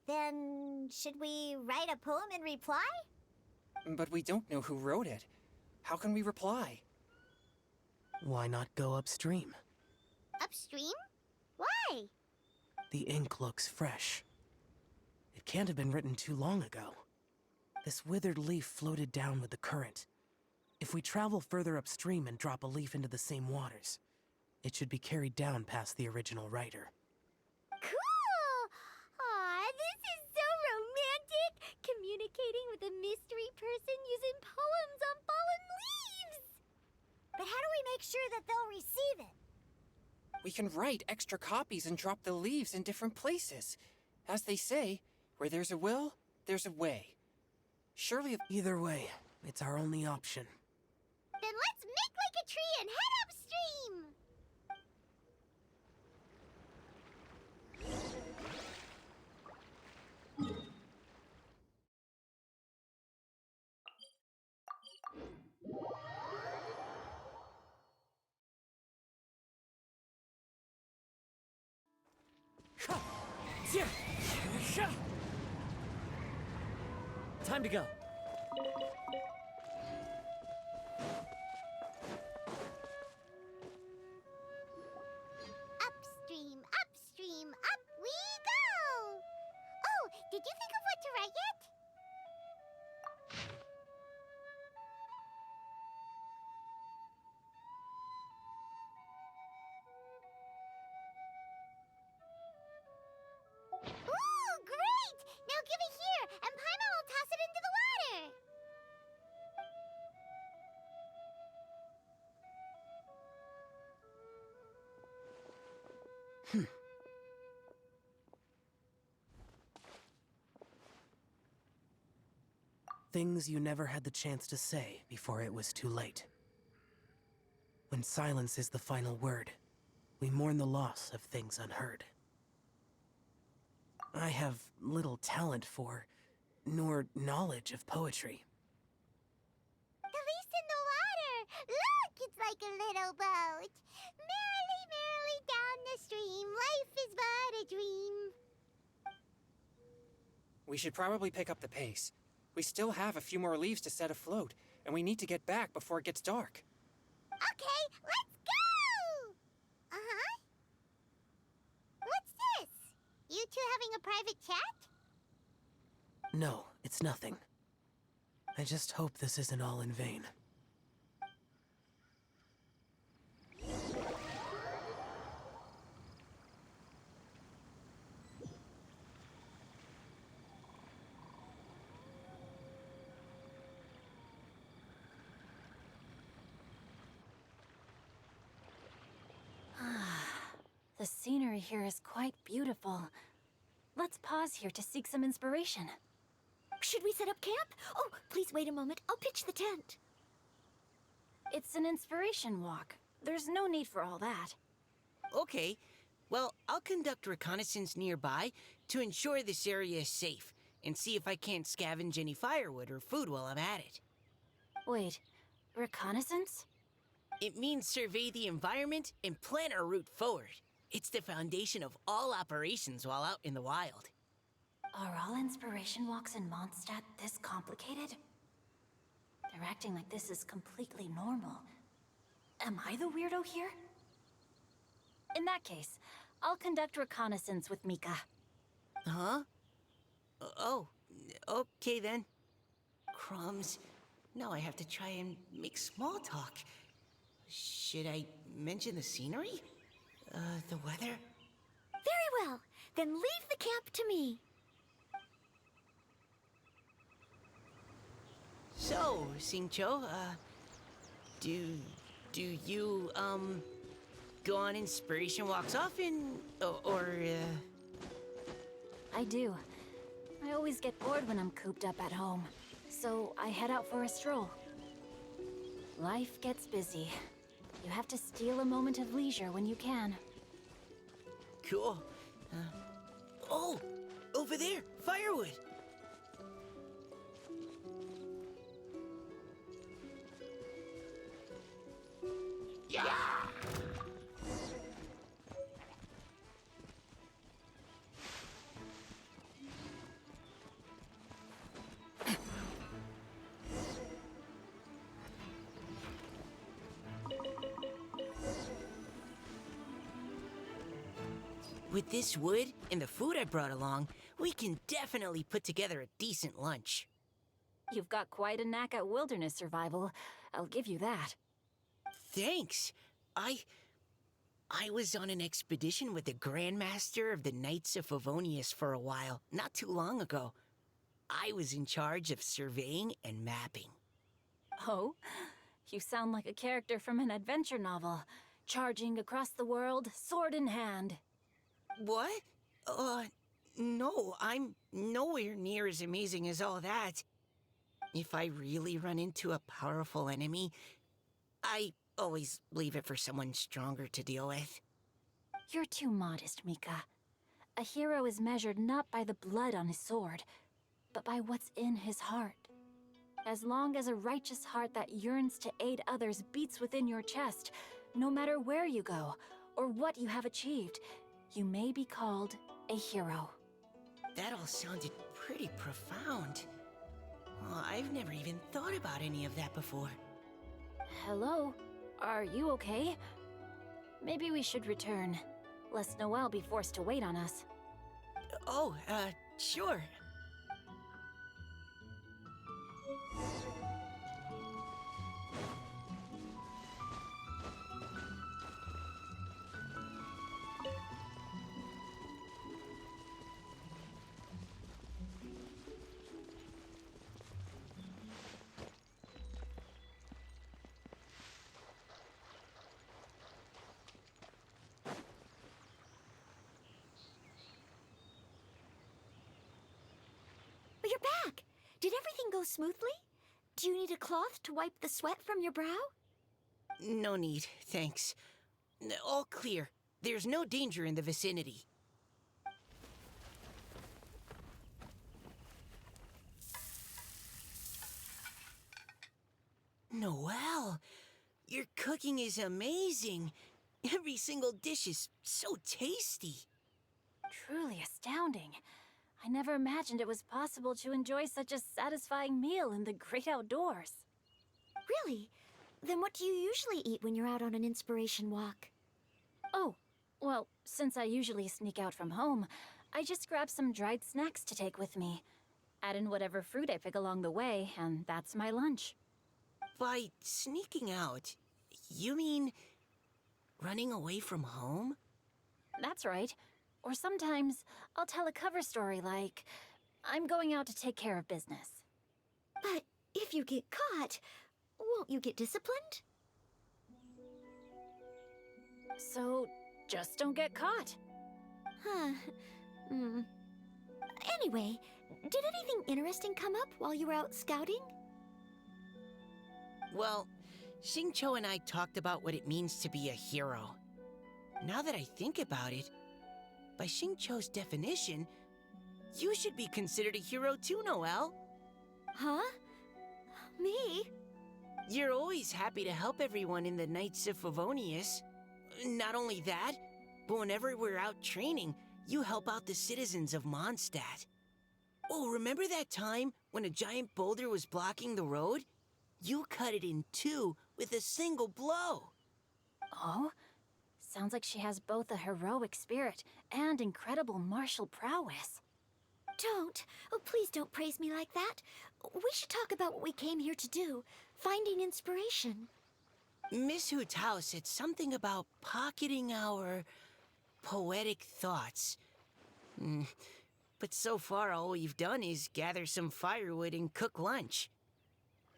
Speaker 3: Then, should we write a poem in reply?
Speaker 5: But we don't know who wrote it. How can we reply?
Speaker 4: Why not go upstream?
Speaker 3: Upstream? Why?
Speaker 4: The ink looks fresh. It can't have been written too long ago. This withered leaf floated down with the current. If we travel further upstream and drop a leaf into the same waters, it should be carried down past the original writer.
Speaker 3: Cool! Aw, this is so romantic! Communicating with a mystery person using poems on fallen leaves!
Speaker 2: But how do we make sure that they'll receive it?
Speaker 5: We can write extra copies and drop the leaves in different places. As they say, where there's a will, there's a way. Surely...
Speaker 4: Either way, it's our only option.
Speaker 3: Then let's make like a tree and head upstream!
Speaker 9: Time to go.
Speaker 3: Upstream, upstream, up we go! Oh, did you think of what to write yet? Ooh, great! Now give it here, and Paimon will toss it into the water!
Speaker 4: Things you never had the chance to say before it was too late. When silence is the final word, we mourn the loss of things unheard. I have little talent for, nor knowledge of poetry.
Speaker 3: The leaf's in the water! Look, it's like a little boat! Merrily, merrily down the stream, life is but a dream.
Speaker 5: We should probably pick up the pace. We still have a few more leaves to set afloat, and we need to get back before it gets dark.
Speaker 3: Okay, let's go! Uh-huh. What's this? You two having a private chat?
Speaker 4: No, it's nothing. I just hope this isn't all in vain.
Speaker 8: The scenery here is quite beautiful. Let's pause here to seek some inspiration.
Speaker 7: Should we set up camp? Oh, please wait a moment. I'll pitch the tent.
Speaker 8: It's an inspiration walk. There's no need for all that.
Speaker 6: Okay, well, I'll conduct reconnaissance nearby to ensure this area is safe, and see if I can't scavenge any firewood or food while I'm at it.
Speaker 8: Wait, reconnaissance?
Speaker 6: It means survey the environment and plan our route forward. It's the foundation of all operations while out in the wild.
Speaker 8: Are all inspiration walks in Mondstadt this complicated? They're acting like this is completely normal. Am I the weirdo here? In that case, I'll conduct reconnaissance with Mika.
Speaker 6: Huh? Oh, okay then. Crumbs. Now I have to try and make small talk. Should I mention the scenery? The weather?
Speaker 7: Very well. Then leave the camp to me.
Speaker 6: So, Xingqiu, do you, go on inspiration walks often?
Speaker 8: I do. I always get bored when I'm cooped up at home, so I head out for a stroll. Life gets busy. You have to steal a moment of leisure when you can.
Speaker 6: Cool. Oh! Over there! Firewood! Yeah! With this wood and the food I brought along, we can definitely put together a decent lunch.
Speaker 8: You've got quite a knack at wilderness survival. I'll give you that.
Speaker 6: Thanks. I was on an expedition with the Grandmaster of the Knights of Favonius for a while, not too long ago. I was in charge of surveying and mapping.
Speaker 8: Oh? You sound like a character from an adventure novel. Charging across the world, sword in hand.
Speaker 6: What? No, I'm nowhere near as amazing as all that. If I really run into a powerful enemy, I always leave it for someone stronger to deal with.
Speaker 8: You're too modest, Mika. A hero is measured not by the blood on his sword, but by what's in his heart. As long as a righteous heart that yearns to aid others beats within your chest, no matter where you go or what you have achieved, you may be called a hero.
Speaker 6: That all sounded pretty profound. Well, I've never even thought about any of that before.
Speaker 8: Hello? Are you okay? Maybe we should return, lest Noelle be forced to wait on us.
Speaker 6: Oh, sure.
Speaker 7: But you're back! Did everything go smoothly? Do you need a cloth to wipe the sweat from your brow?
Speaker 6: No need, thanks. All clear. There's no danger in the vicinity. Noelle, your cooking is amazing. Every single dish is so tasty.
Speaker 8: Truly astounding. I never imagined it was possible to enjoy such a satisfying meal in the great outdoors.
Speaker 7: Really? Then what do you usually eat when you're out on an inspiration walk?
Speaker 8: Oh, well, since I usually sneak out from home, I just grab some dried snacks to take with me. Add in whatever fruit I pick along the way, and that's my lunch.
Speaker 6: By sneaking out, you mean running away from home?
Speaker 8: That's right. Or sometimes I'll tell a cover story like, I'm going out to take care of business.
Speaker 7: But if you get caught, won't you get disciplined?
Speaker 8: So, just don't get caught.
Speaker 7: Huh. Anyway, did anything interesting come up while you were out scouting?
Speaker 6: Well, Xingqiu and I talked about what it means to be a hero. Now that I think about it, by Xingqiu's definition, you should be considered a hero too, Noelle.
Speaker 7: Huh? Me?
Speaker 6: You're always happy to help everyone in the Knights of Favonius. Not only that, but whenever we're out training, you help out the citizens of Mondstadt. Oh, remember that time when a giant boulder was blocking the road? You cut it in two with a single blow.
Speaker 8: Oh? Sounds like she has both a heroic spirit and incredible martial prowess.
Speaker 7: Don't. Oh, please don't praise me like that. We should talk about what we came here to do. Finding inspiration.
Speaker 6: Miss Hu Tao said something about pocketing our poetic thoughts. But so far all we've done is gather some firewood and cook lunch.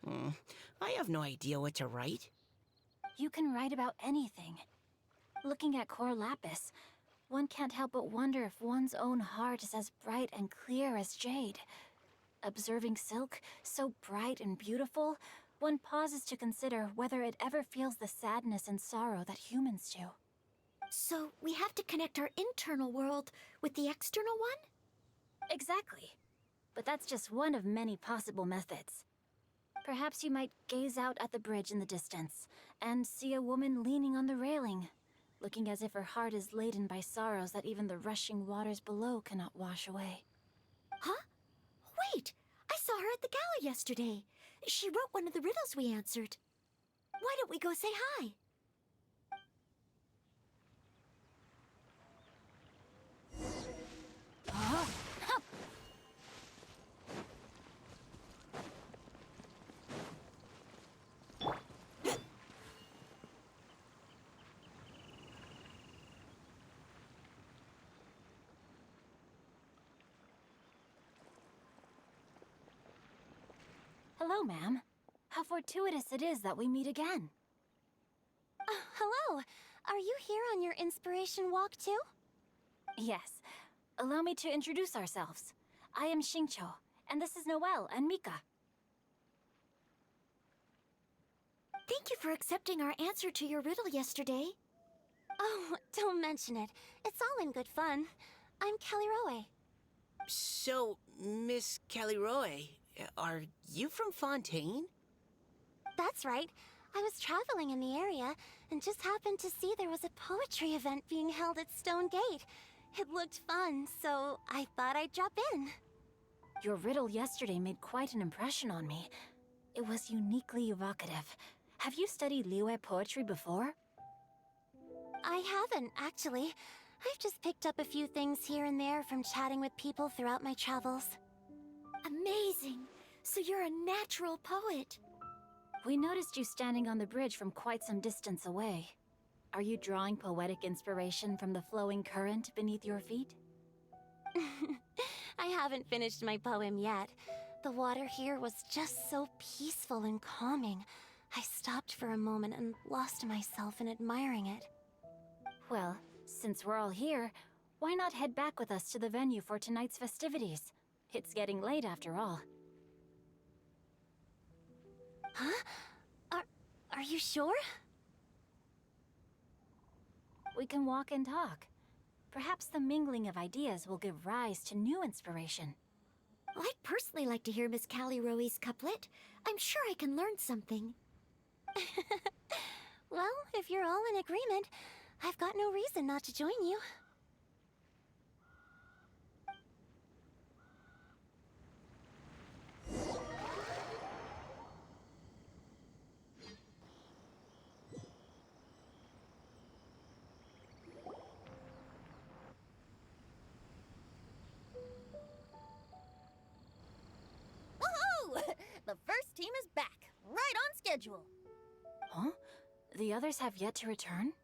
Speaker 6: I have no idea what to write.
Speaker 8: You can write about anything. Looking at Cor Lapis, one can't help but wonder if one's own heart is as bright and clear as jade. Observing silk, so bright and beautiful, one pauses to consider whether it ever feels the sadness and sorrow that humans do.
Speaker 7: So we have to connect our internal world with the external one?
Speaker 8: Exactly. But that's just one of many possible methods. Perhaps you might gaze out at the bridge in the distance and see a woman leaning on the railing, looking as if her heart is laden by sorrows that even the rushing waters below cannot wash away.
Speaker 7: Huh? Wait! I saw her at the gala yesterday. She wrote one of the riddles we answered. Why don't we go say hi?
Speaker 8: Hello, ma'am. How fortuitous it is that we meet again.
Speaker 7: Hello. Are you here on your inspiration walk too?
Speaker 8: Yes. Allow me to introduce ourselves. I am Xingqiu, and this is Noelle and Mika.
Speaker 7: Thank you for accepting our answer to your riddle yesterday. Oh, don't mention it. It's all in good fun. I'm Caliroe.
Speaker 6: So, Miss Caliroe, are you from Fontaine?
Speaker 7: That's right. I was traveling in the area and just happened to see there was a poetry event being held at Stone Gate. It looked fun, so I thought I'd drop in.
Speaker 8: Your riddle yesterday made quite an impression on me. It was uniquely evocative. Have you studied Liyue poetry before?
Speaker 7: I haven't, actually. I've just picked up a few things here and there from chatting with people throughout my travels.
Speaker 2: Amazing! So you're a natural poet.
Speaker 8: We noticed you standing on the bridge from quite some distance away. Are you drawing poetic inspiration from the flowing current beneath your feet?
Speaker 7: I haven't finished my poem yet. The water here was just so peaceful and calming. I stopped for a moment and lost myself in admiring it.
Speaker 8: Well, since we're all here, why not head back with us to the venue for tonight's festivities? It's getting late after all.
Speaker 7: Huh? Are you sure?
Speaker 8: We can walk and talk. Perhaps the mingling of ideas will give rise to new inspiration.
Speaker 2: I'd personally like to hear Miss Caliroe's couplet. I'm sure I can learn something.
Speaker 7: Well, if you're all in agreement, I've got no reason not to join you.
Speaker 2: Woohoo! The first team is back, right on schedule.
Speaker 8: Huh? The others have yet to return?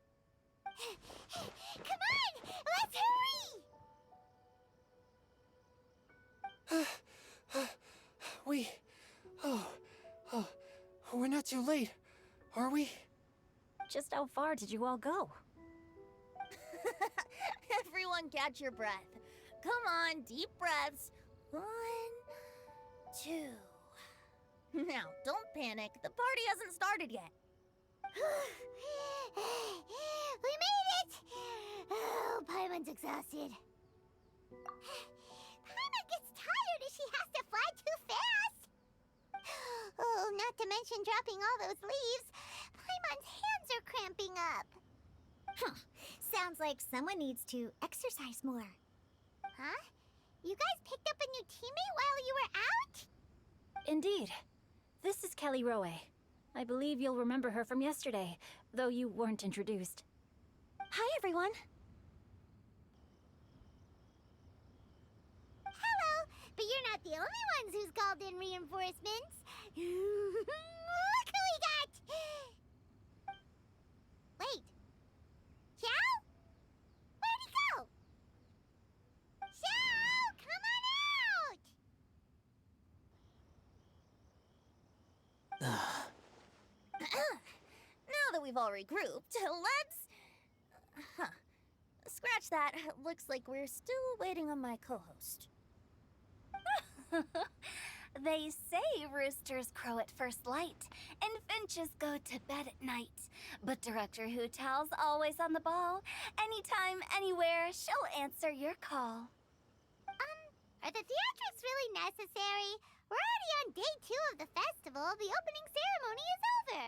Speaker 3: Come on! Let's hurry!
Speaker 5: We're not too late, are we?
Speaker 8: Just how far did you all go?
Speaker 2: Everyone catch your breath. Come on, deep breaths. 1, 2. Now, don't panic. The party hasn't started yet.
Speaker 3: We made it! Oh, Paimon's exhausted. Paimon gets tired if she has to fly too fast. Oh, not to mention dropping all those leaves. Paimon's hands are cramping up. Sounds like someone needs to exercise more. Huh? You guys picked up a new teammate while you were out?
Speaker 8: Indeed. This is Caliroe. I believe you'll remember her from yesterday, though you weren't introduced.
Speaker 7: Hi, everyone.
Speaker 3: Hello, but you're not the only ones who's called in reinforcements. Look who we got! Wait. Xiao? Where'd he go? Xiao, come on out!
Speaker 2: Now that we've all regrouped, let's... Scratch that. Looks like we're still waiting on my co-host.
Speaker 1: They say roosters crow at first light, and finches go to bed at night. But Director Hu Tao's always on the ball. Anytime, anywhere, she'll answer your call.
Speaker 3: Are the theatrics really necessary? We're already on day 2 of the festival. The opening ceremony is over.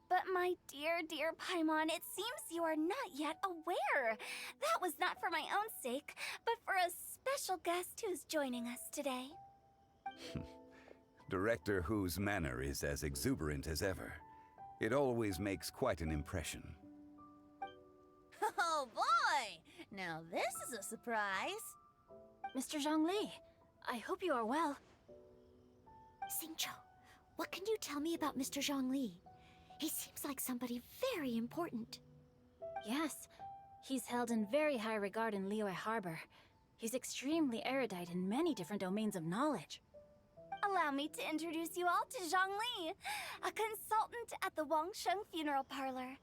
Speaker 1: But my dear, dear Paimon, it seems you are not yet aware. That was not for my own sake, but for a special guest who's joining us today.
Speaker 10: Director Hu's manner is as exuberant as ever. It always makes quite an impression.
Speaker 2: Oh boy! Now this is a surprise.
Speaker 8: Mr. Zhongli, I hope you are well.
Speaker 2: Xingqiu, what can you tell me about Mr. Zhongli? He seems like somebody very important.
Speaker 8: Yes, he's held in very high regard in Liyue Harbor. He's extremely erudite in many different domains of knowledge.
Speaker 1: A Allow me to introduce you all to Zhongli, a consultant at the Wangsheng Funeral Parlor.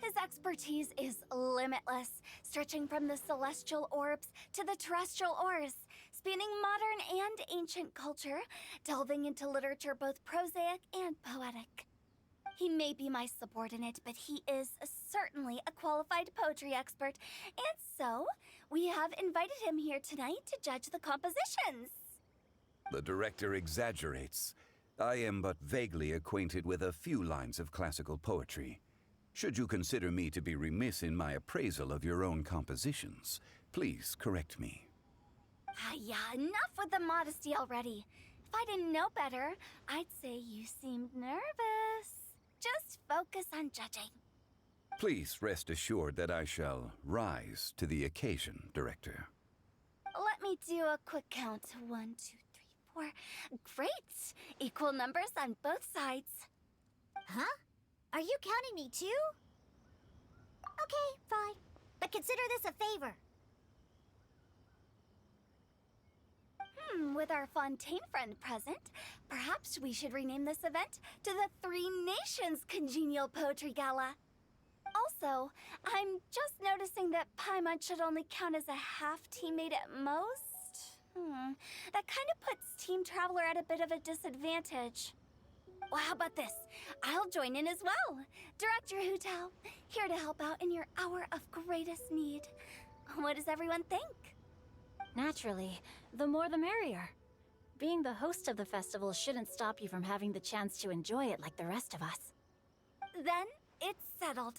Speaker 1: His expertise is limitless, stretching from the celestial orbs to the terrestrial ores, spanning modern and ancient culture, delving into literature both prosaic and poetic. He may be my subordinate, but he is certainly a qualified poetry expert, and so we have invited him here tonight to judge the compositions.
Speaker 10: The director exaggerates. I am but vaguely acquainted with a few lines of classical poetry. Should you consider me to be remiss in my appraisal of your own compositions, please correct me.
Speaker 1: Yeah, enough with the modesty already. If I didn't know better, I'd say you seemed nervous. Just focus on judging.
Speaker 10: Please rest assured that I shall rise to the occasion, Director.
Speaker 1: Let me do a quick count. 1, 2, 3, 4. Great! Equal numbers on both sides.
Speaker 3: Huh? Are you counting me too? Okay, fine. But consider this a favor.
Speaker 1: With our Fontaine friend present, perhaps we should rename this event to the Three Nations Congenial Poetry Gala. Also, I'm just noticing that Paimon should only count as a half teammate at most. That kind of puts Team Traveler at a bit of a disadvantage. Well, how about this? I'll join in as well. Director Hu Tao, here to help out in your hour of greatest need. What does everyone think?
Speaker 8: Naturally, the more the merrier. Being the host of the festival shouldn't stop you from having the chance to enjoy it like the rest of us.
Speaker 1: Then it's settled.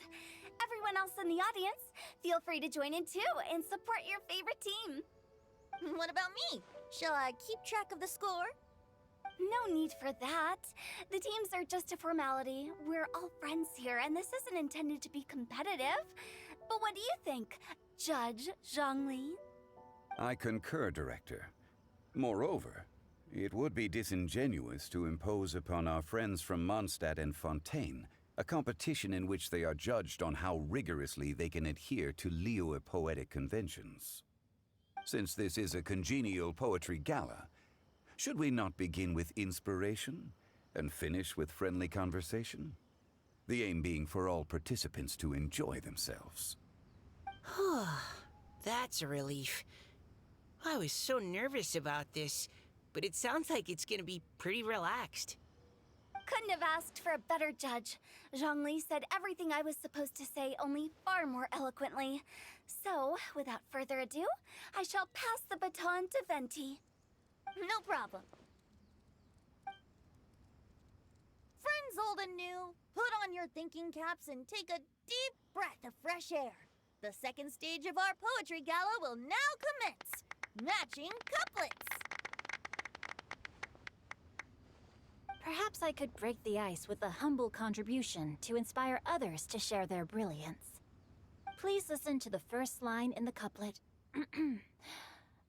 Speaker 1: Everyone else in the audience, feel free to join in too and support your favorite team.
Speaker 2: What about me? Shall I keep track of the score?
Speaker 1: No need for that. The teams are just a formality. We're all friends here, and this isn't intended to be competitive. But what do you think, Judge Zhongli?
Speaker 10: I concur, Director. Moreover, it would be disingenuous to impose upon our friends from Mondstadt and Fontaine a competition in which they are judged on how rigorously they can adhere to Liyue poetic conventions. Since this is a congenial poetry gala, should we not begin with inspiration and finish with friendly conversation? The aim being for all participants to enjoy themselves.
Speaker 6: That's a relief. I was so nervous about this, but it sounds like it's gonna be pretty relaxed.
Speaker 1: Couldn't have asked for a better judge. Zhongli said everything I was supposed to say, only far more eloquently. So, without further ado, I shall pass the baton to Venti.
Speaker 2: No problem. Friends old and new, put on your thinking caps and take a deep breath of fresh air. The second stage of our poetry gala will now commence. Matching couplets.
Speaker 8: Perhaps I could break the ice with a humble contribution to inspire others to share their brilliance. Please listen to the first line in the couplet.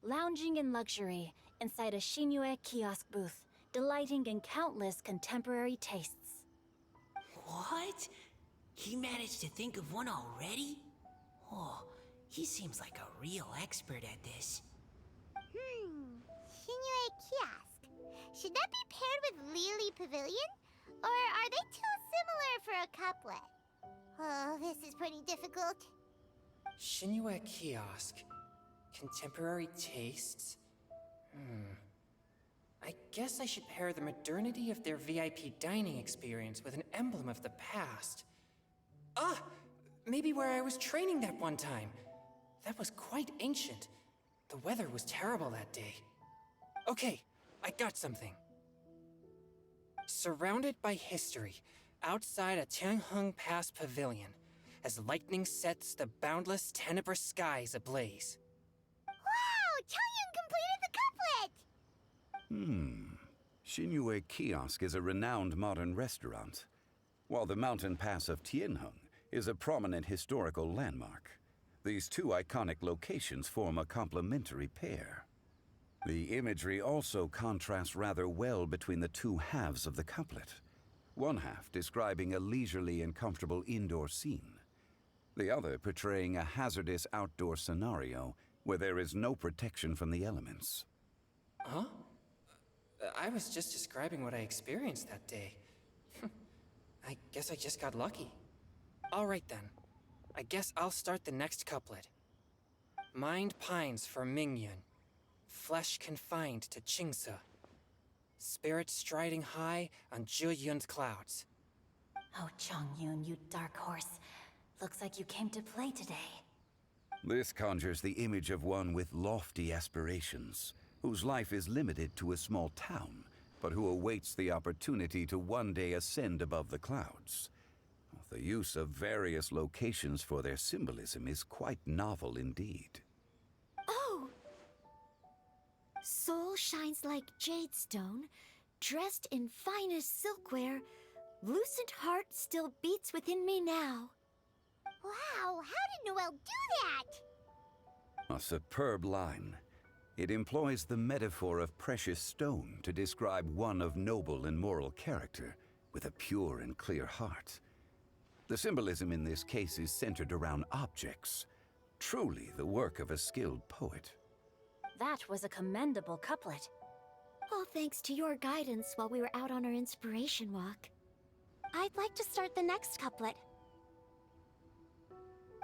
Speaker 8: Lounging in luxury inside a Shinue kiosk booth, delighting in countless contemporary tastes.
Speaker 6: What? He managed to think of one already? Oh, he seems like a real expert at this.
Speaker 3: Shinue Kiosk. Should that be paired with Lily Pavilion? Or are they too similar for a couplet? Oh, this is pretty difficult.
Speaker 5: Shinue Kiosk. Contemporary tastes? I guess I should pair the modernity of their VIP dining experience with an emblem of the past. Ah! Maybe where I was training that one time. That was quite ancient. The weather was terrible that day. Okay, I got something. Surrounded by history, outside a Tianheng Pass pavilion, as lightning sets the boundless tenebrous skies ablaze.
Speaker 3: Wow! Chaoyun completed the couplet!
Speaker 10: Shinue Kiosk is a renowned modern restaurant, while the mountain pass of Tianheng is a prominent historical landmark. These two iconic locations form a complementary pair. The imagery also contrasts rather well between the two halves of the couplet. One half describing a leisurely and comfortable indoor scene, the other portraying a hazardous outdoor scenario where there is no protection from the elements.
Speaker 5: Huh? I was just describing what I experienced that day. I guess I just got lucky. All right then. I guess I'll start the next couplet. Mind pines for Mingyun, flesh confined to Qingse, spirit striding high on Zheyun's clouds.
Speaker 8: Oh, Chongyun, you dark horse. Looks like you came to play today.
Speaker 10: This conjures the image of one with lofty aspirations, whose life is limited to a small town, but who awaits the opportunity to one day ascend above the clouds. The use of various locations for their symbolism is quite novel indeed.
Speaker 7: Oh! Soul shines like jade stone, dressed in finest silkwear. Lucent heart still beats within me now.
Speaker 3: Wow, how did Noelle do that?
Speaker 10: A superb line. It employs the metaphor of precious stone to describe one of noble and moral character, with a pure and clear heart. The symbolism in this case is centered around objects, truly the work of a skilled poet.
Speaker 8: That was a commendable couplet.
Speaker 7: All thanks to your guidance while we were out on our inspiration walk.
Speaker 3: I'd like to start the next couplet.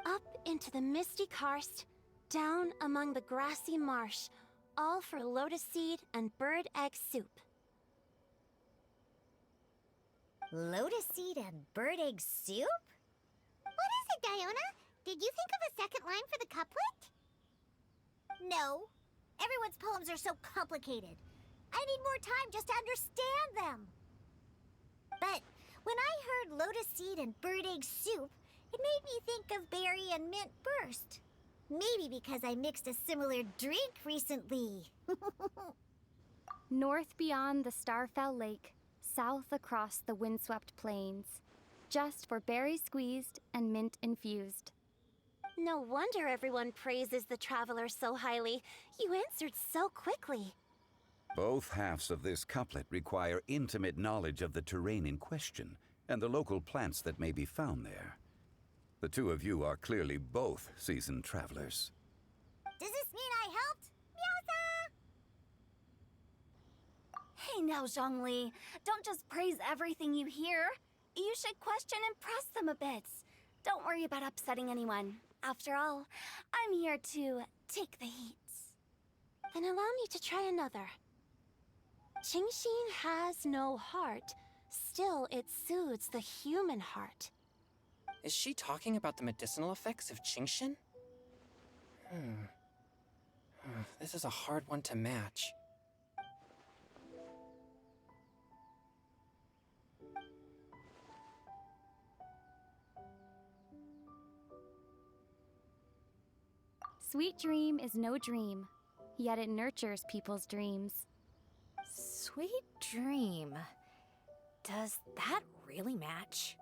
Speaker 3: Up into the misty karst, down among the grassy marsh, all for lotus seed and bird egg soup.
Speaker 2: Lotus seed and bird egg soup?
Speaker 3: What is it, Diona? Did you think of a second line for the couplet?
Speaker 2: No. Everyone's poems are so complicated. I need more time just to understand them. But when I heard lotus seed and bird egg soup, it made me think of berry and mint burst. Maybe because I mixed a similar drink recently.
Speaker 11: North beyond the Starfell Lake, south across the windswept plains, just for berry squeezed and mint infused.
Speaker 3: No wonder everyone praises the traveler so highly. You answered so quickly.
Speaker 10: Both halves of this couplet require intimate knowledge of the terrain in question and the local plants that may be found there. The two of you are clearly both seasoned travelers.
Speaker 2: Does this mean I helped? Meowsa!
Speaker 1: Hey now, Zhongli. Don't just praise everything you hear. You should question and press them a bit. Don't worry about upsetting anyone. After all, I'm here to take the heat.
Speaker 3: Then allow me to try another. Qingxin has no heart. Still, it soothes the human heart.
Speaker 5: Is she talking about the medicinal effects of Qingxin? This is a hard one to match.
Speaker 11: Sweet dream is no dream, yet it nurtures people's dreams.
Speaker 7: Sweet dream. Does that really match?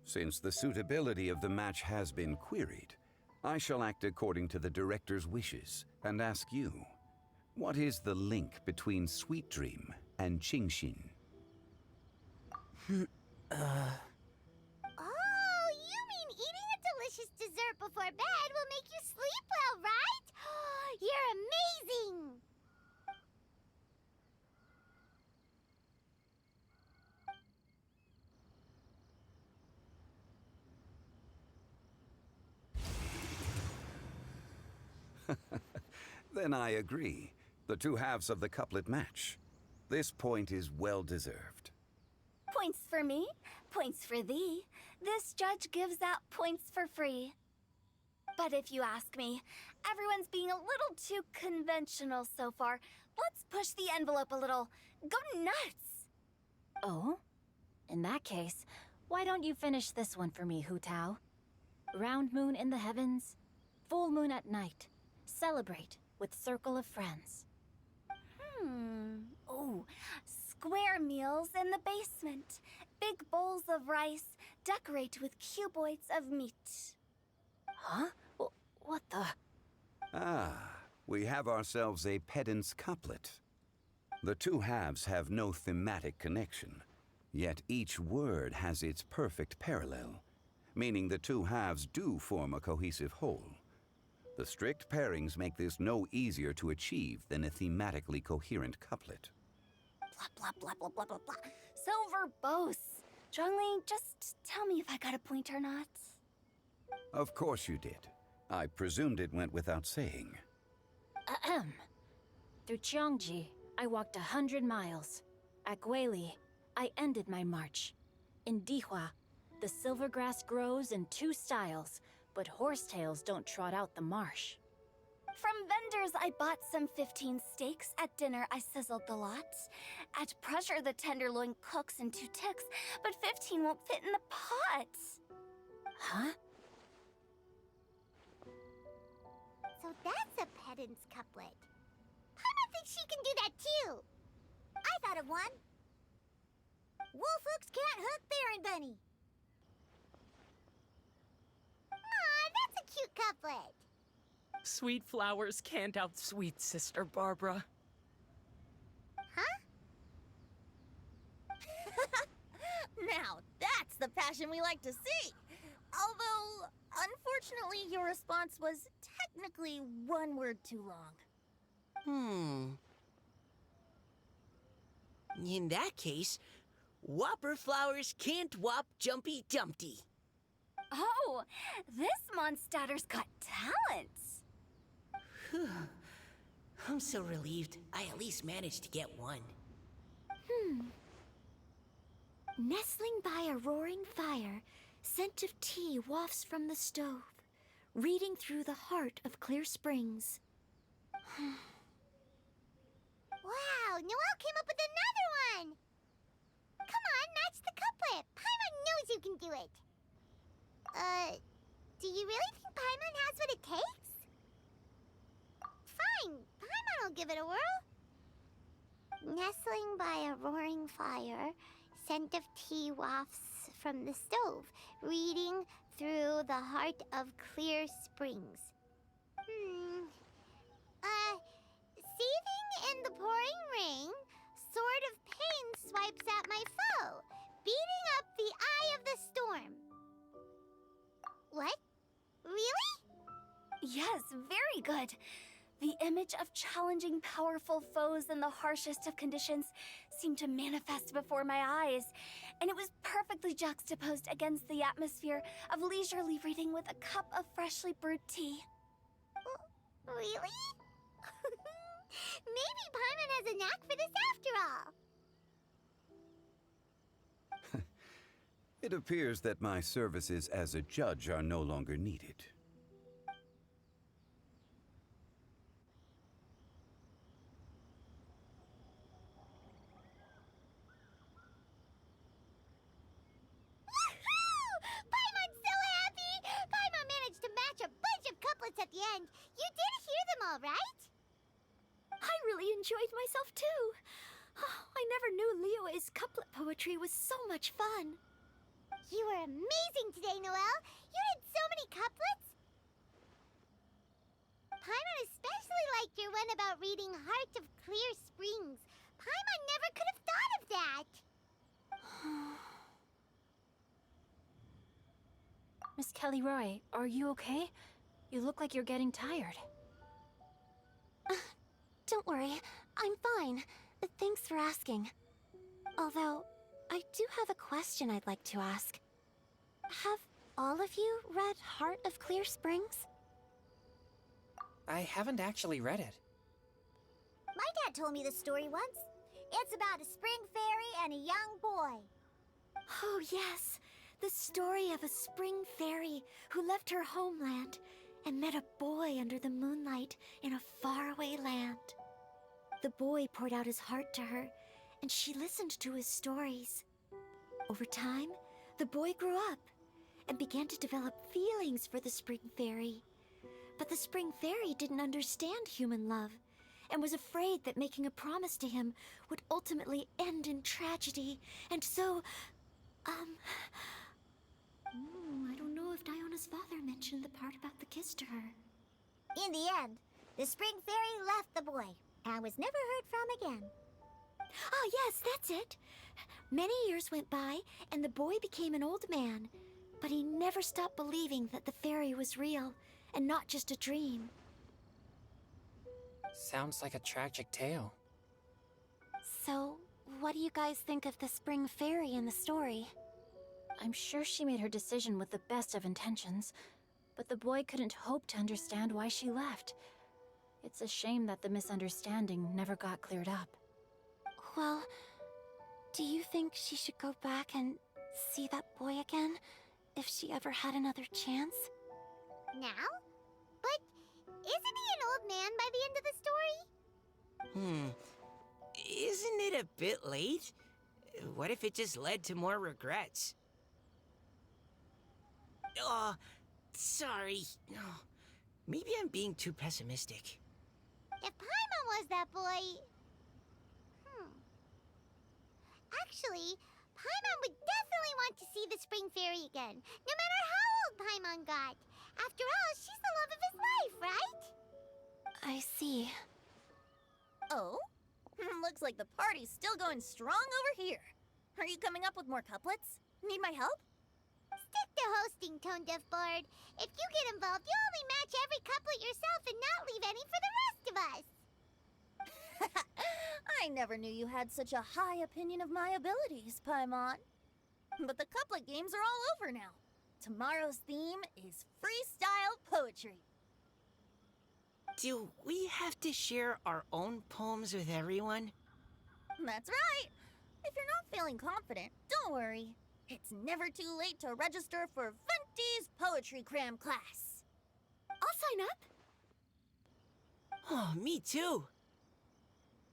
Speaker 10: Since the suitability of the match has been queried, I shall act according to the director's wishes and ask you, what is the link between Sweet Dream and Qingxin?
Speaker 3: Oh, you mean eating a delicious dessert before bed will make you sleep well, right? You're amazing!
Speaker 10: Then I agree. The two halves of the couplet match. This point is well deserved.
Speaker 1: Points for me, points for thee. This judge gives out points for free. But if you ask me, everyone's being a little too conventional so far. Let's push the envelope a little. Go nuts!
Speaker 8: Oh? In that case, why don't you finish this one for me, Hu Tao? Round moon in the heavens, full moon at night. Celebrate with circle of friends.
Speaker 1: Oh, square meals in the basement. Big bowls of rice, decorate with cuboids of meat.
Speaker 8: Huh? What the?
Speaker 10: We have ourselves a pedant's couplet. The two halves have no thematic connection, yet each word has its perfect parallel, meaning the two halves do form a cohesive whole. The strict pairings make this no easier to achieve than a thematically coherent couplet.
Speaker 1: Blah, blah, blah, blah, blah, blah, blah. So verbose. Zhongli, just tell me if I got a point or not.
Speaker 10: Of course you did. I presumed it went without saying.
Speaker 8: Ahem. Through Cheongji, I walked 100 miles. At Guili, I ended my march. In Dihua, the silver grass grows in 2 styles, but horsetails don't trot out the marsh.
Speaker 1: From vendors, I bought some 15 steaks. At dinner, I sizzled the lot. At pressure, the tenderloin cooks in 2 ticks, but 15 won't fit in the pot.
Speaker 8: Huh?
Speaker 3: So that's a pedant's couplet. Paimon thinks she can do that too. I thought of one. Wolf hooks can't hook Baron Bunny. Aw, that's a cute couplet.
Speaker 12: Sweet flowers can't outsweet Sister Barbara.
Speaker 3: Huh?
Speaker 2: Now, that's the passion we like to see. Although, unfortunately, your response was technically 1 word too long.
Speaker 6: In that case, Whopper flowers can't whop Jumpy Dumpty.
Speaker 1: Oh, this Mondstadter's got talent.
Speaker 6: I'm so relieved I at least managed to get one.
Speaker 7: Nestling by a roaring fire, scent of tea wafts from the stove, reading through the heart of clear springs.
Speaker 3: Wow, Noelle came up with another one. Come on, match the couplet. Paimon knows you can do it. Do you really think Paimon has what it takes? Fine, Paimon will give it a whirl. Nestling by a roaring fire, scent of tea wafts from the stove, reading through the heart of clear springs. Seething in the pouring rain, sword of pain swipes at my foe, beating up the eye of the storm. What? Really?
Speaker 1: Yes, very good. The image of challenging powerful foes in the harshest of conditions seemed to manifest before my eyes, and it was perfectly juxtaposed against the atmosphere of leisurely reading with a cup of freshly brewed tea.
Speaker 3: Really? Maybe Paimon has a knack for this after all.
Speaker 10: It appears that my services as a judge are no longer needed.
Speaker 3: Paimon's so happy! Paimon managed to match a bunch of couplets at the end. You did hear them all, right?
Speaker 7: I really enjoyed myself too. I never knew Liyue's couplet poetry was so much fun.
Speaker 3: You were amazing today, Noelle. You did so many couplets. Paimon especially liked your one about reading Heart of Clear Springs. Paimon never could have thought of that.
Speaker 8: Miss Kelly Roy, are you okay? You look like you're getting tired.
Speaker 7: Don't worry, I'm fine. Thanks for asking. Although, I do have a question I'd like to ask. Have all of you read Heart of Clear Springs?
Speaker 5: I haven't actually read it.
Speaker 3: My dad told me the story once. It's about a spring fairy and a young boy.
Speaker 7: Oh, yes. The story of a spring fairy who left her homeland and met a boy under the moonlight in a faraway land. The boy poured out his heart to her, and she listened to his stories. Over time, the boy grew up and began to develop feelings for the spring fairy. But the spring fairy didn't understand human love and was afraid that making a promise to him would ultimately end in tragedy. And so, I don't know if Diona's father mentioned the part about the kiss to her.
Speaker 3: In the end, the spring fairy left the boy and was never heard from again.
Speaker 7: Oh, yes, that's it. Many years went by, and the boy became an old man, but he never stopped believing that the fairy was real and not just a dream.
Speaker 5: Sounds like a tragic tale.
Speaker 11: So, what do you guys think of the spring fairy in the story?
Speaker 8: I'm sure she made her decision with the best of intentions, but the boy couldn't hope to understand why she left. It's a shame that the misunderstanding never got cleared up.
Speaker 11: Well, do you think she should go back and see that boy again if she ever had another chance?
Speaker 3: Now? But isn't he an old man by the end of the story?
Speaker 6: Isn't it a bit late? What if it just led to more regrets? Oh, sorry. Oh, maybe I'm being too pessimistic.
Speaker 3: If Paimon was that boy... Actually, Paimon would definitely want to see the spring fairy again, no matter how old Paimon got. After all, she's the love of his life, right?
Speaker 11: I see.
Speaker 2: Oh? Looks like the party's still going strong over here. Are you coming up with more couplets? Need my help?
Speaker 3: Stick to hosting, Tone Deaf Bard. If you get involved, you'll only match every couplet yourself and not leave any for the rest of us.
Speaker 2: I never knew you had such a high opinion of my abilities, Paimon. But the couplet games are all over now. Tomorrow's theme is freestyle poetry.
Speaker 6: Do we have to share our own poems with everyone?
Speaker 2: That's right. If you're not feeling confident, don't worry. It's never too late to register for Venti's Poetry Cram class.
Speaker 7: I'll sign up.
Speaker 6: Oh, me too.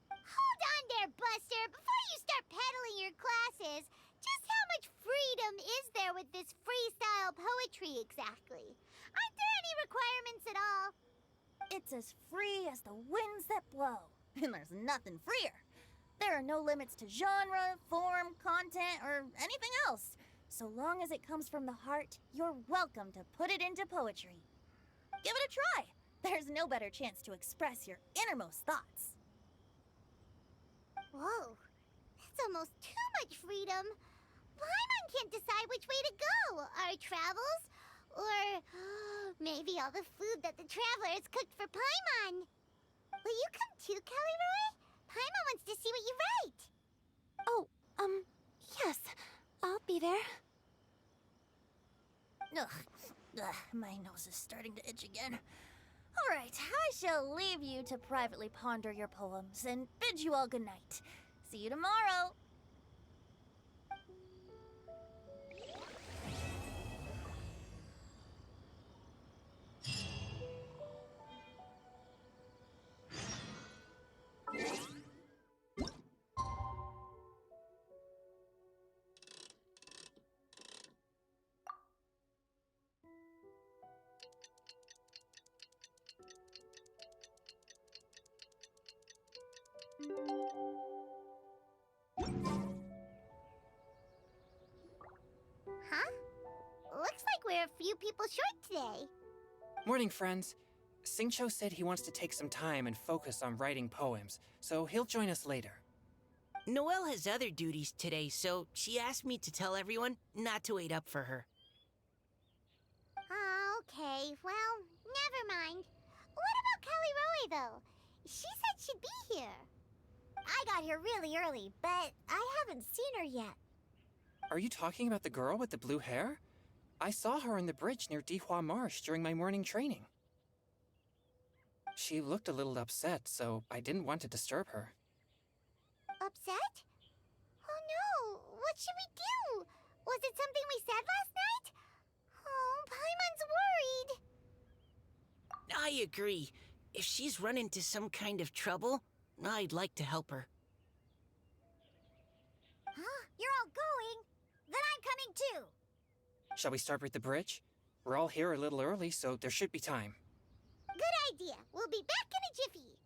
Speaker 3: Hold on there, Buster. Before you start peddling your classes, just how much freedom is there with this freestyle poetry exactly? Aren't there any requirements at all?
Speaker 2: It's as free as the winds that blow, and there's nothing freer. There are no limits to genre, form, content, or anything else. So long as it comes from the heart, you're welcome to put it into poetry. Give it a try. There's no better chance to express your innermost thoughts.
Speaker 3: Whoa, that's almost too much freedom. Paimon can't decide which way to go. Our travels? Or maybe all the food that the travelers cooked for Paimon. Will you come too, Kelly Roy? Paimon wants to see what you write.
Speaker 11: Oh, yes. I'll be there.
Speaker 2: Ugh, my nose is starting to itch again. All right, I shall leave you to privately ponder your poems and bid you all good night. See you tomorrow.
Speaker 3: Huh? Looks like we're a few people short today.
Speaker 5: Morning, friends. Singcho said he wants to take some time and focus on writing poems, so he'll join us later.
Speaker 6: Noelle has other duties today, so she asked me to tell everyone not to wait up for her.
Speaker 3: Oh, okay. Well, never mind. What about Kelly Roy, though? She said she'd be here.
Speaker 2: I got here really early, but I haven't seen her yet.
Speaker 5: Are you talking about the girl with the blue hair? I saw her on the bridge near Dihua Marsh during my morning training. She looked a little upset, so I didn't want to disturb her.
Speaker 3: Upset? Oh no! What should we do? Was it something we said last night? Oh, Paimon's worried.
Speaker 6: I agree. If she's run into some kind of trouble, I'd like to help her.
Speaker 2: Huh? You're all going? Then I'm coming too.
Speaker 5: Shall we start with the bridge? We're all here a little early, so there should be time.
Speaker 3: Good idea. We'll be back in a jiffy.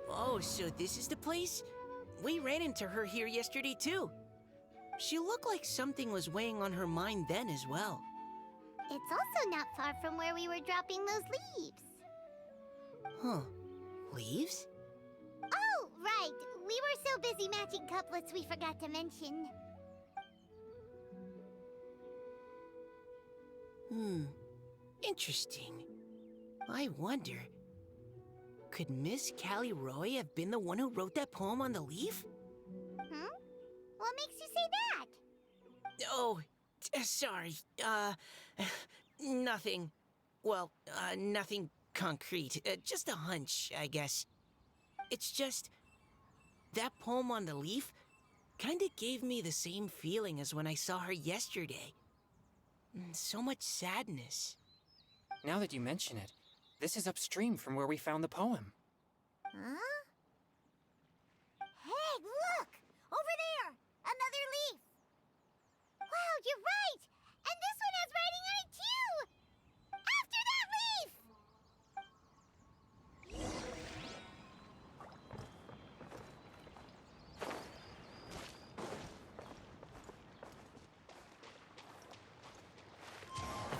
Speaker 6: Oh, so this is the place? We ran into her here yesterday, too. She looked like something was weighing on her mind then as well.
Speaker 3: It's also not far from where we were dropping those leaves.
Speaker 6: Huh. Leaves?
Speaker 3: Oh, right. We were so busy matching couplets we forgot to mention.
Speaker 6: Interesting. I wonder, could Miss Callie Roy have been the one who wrote that poem on the leaf?
Speaker 3: What makes you say that?
Speaker 6: Oh, sorry. Nothing. Well, nothing concrete. Just a hunch, I guess. It's just, that poem on the leaf kinda gave me the same feeling as when I saw her yesterday. So much sadness.
Speaker 5: Now that you mention it, this is upstream from where we found the poem.
Speaker 3: Huh? Hey, look! Over there! Another leaf! Wow, you're right! And this one has writing on it too! After that leaf!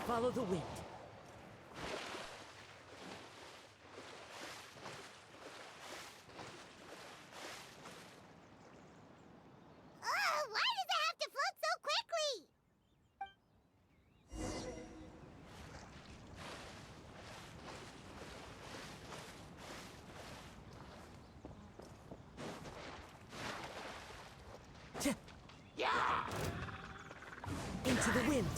Speaker 9: Follow the wind.
Speaker 3: Why does it have to float so quickly?
Speaker 9: Into the wind.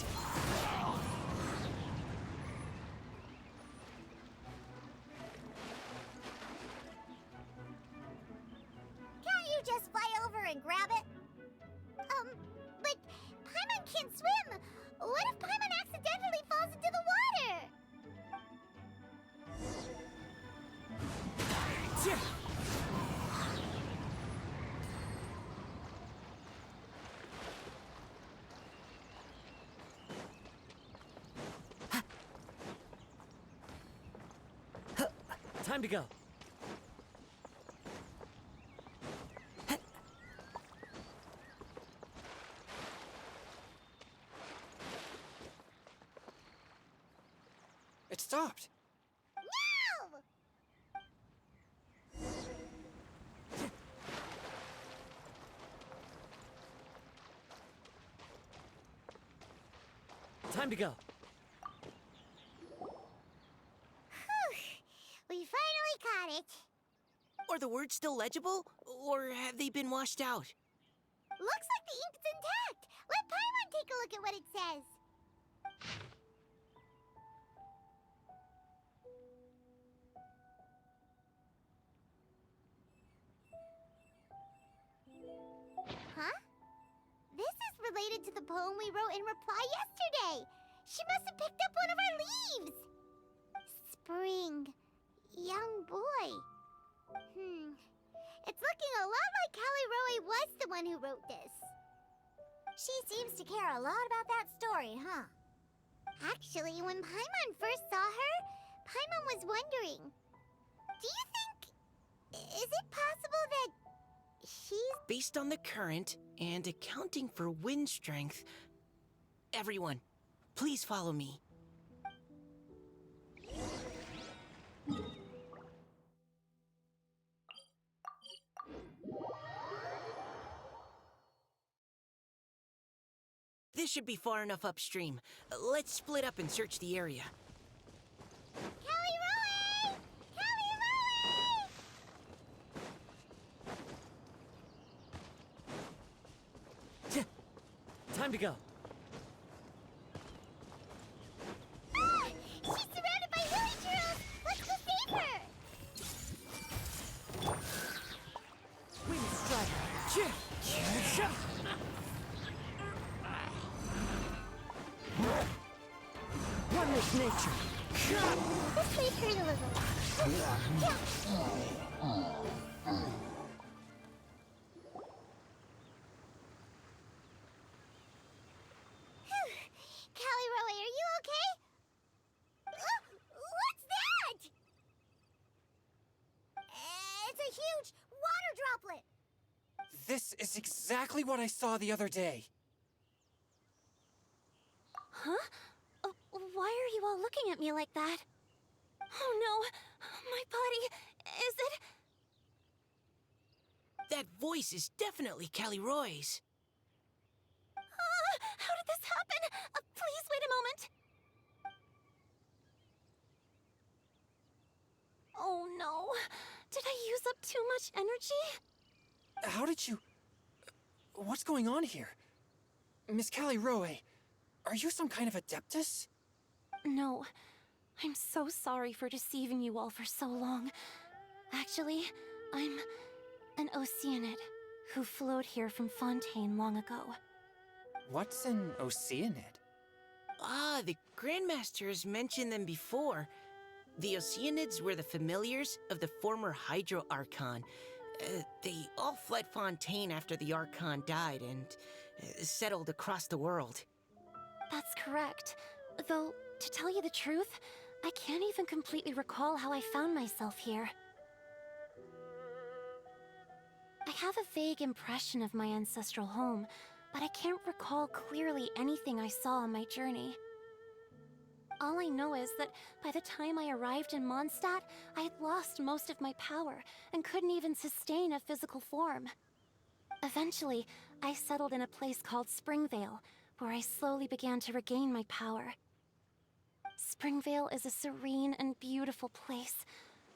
Speaker 3: Can't you just fly over and grab it? But Paimon can't swim. What if Paimon accidentally falls into the water?
Speaker 9: Time to go.
Speaker 5: It stopped.
Speaker 3: No!
Speaker 9: Time to go.
Speaker 3: We finally caught it.
Speaker 6: Are the words still legible, or have they been washed out?
Speaker 3: Looks like the ink's intact. Let Paimon take a look at what it says. Huh? This is related to the poem we wrote in reply yesterday. She must have picked up one of our leaves. Spring. Young boy. It's looking a lot like Callie Roe was the one who wrote this. She seems to care a lot about that story, huh? Actually, when Paimon first saw her, Paimon was wondering, do you think... is it possible that she's...
Speaker 6: Based on the current and accounting for wind strength, everyone, please follow me. This should be far enough upstream. Let's split up and search the area.
Speaker 3: Callie Roe! Callie Roe!
Speaker 9: Time to go.
Speaker 3: Ah! She's surrounded by lily churros! Let's go save her!
Speaker 9: Wind strike. One with nature.
Speaker 3: This may hurt a little. Callie Roe, are you okay?
Speaker 2: a huge water droplet!
Speaker 5: This is exactly what I saw the other day.
Speaker 11: Huh? Why are you all looking at me like that? Oh no! My body... is it...
Speaker 6: That voice is definitely Callie Roy's.
Speaker 11: How did this happen? Please wait a moment. Oh no. Did I use up too much energy?
Speaker 5: How did you... What's going on here? Miss Callie Roe, are you some kind of adeptus?
Speaker 11: No. I'm so sorry for deceiving you all for so long. Actually, I'm an Oceanid who flowed here from Fontaine long ago.
Speaker 5: What's an Oceanid?
Speaker 6: Ah, the Grandmaster has mentioned them before. The Oceanids were the familiars of the former Hydro Archon. They all fled Fontaine after the Archon died and settled across the world.
Speaker 11: That's correct. Though, to tell you the truth, I can't even completely recall how I found myself here. I have a vague impression of my ancestral home, but I can't recall clearly anything I saw on my journey. All I know is that by the time I arrived in Mondstadt, I had lost most of my power and couldn't even sustain a physical form. Eventually, I settled in a place called Springvale, where I slowly began to regain my power. Springvale is a serene and beautiful place.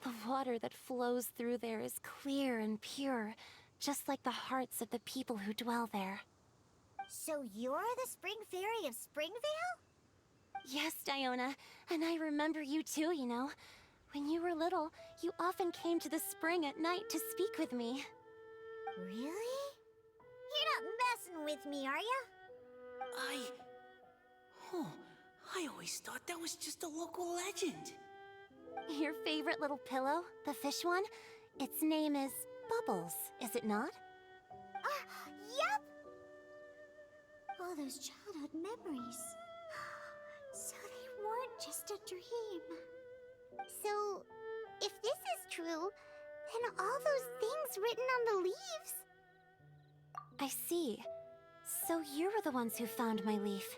Speaker 11: The water that flows through there is clear and pure, just like the hearts of the people who dwell there.
Speaker 2: So you're the Spring Fairy of Springvale?
Speaker 11: Yes, Diona, and I remember you too, you know. When you were little, you often came to the spring at night to speak with me.
Speaker 2: Really? You're not messing with me, are ya?
Speaker 6: I always thought that was just a local legend.
Speaker 11: Your favorite little pillow, the fish one? Its name is Bubbles, is it not?
Speaker 2: Yep! All those childhood memories. So they weren't just a dream.
Speaker 3: So, if this is true, then all those things written on the leaves...
Speaker 11: I see. So you were the ones who found my leaf.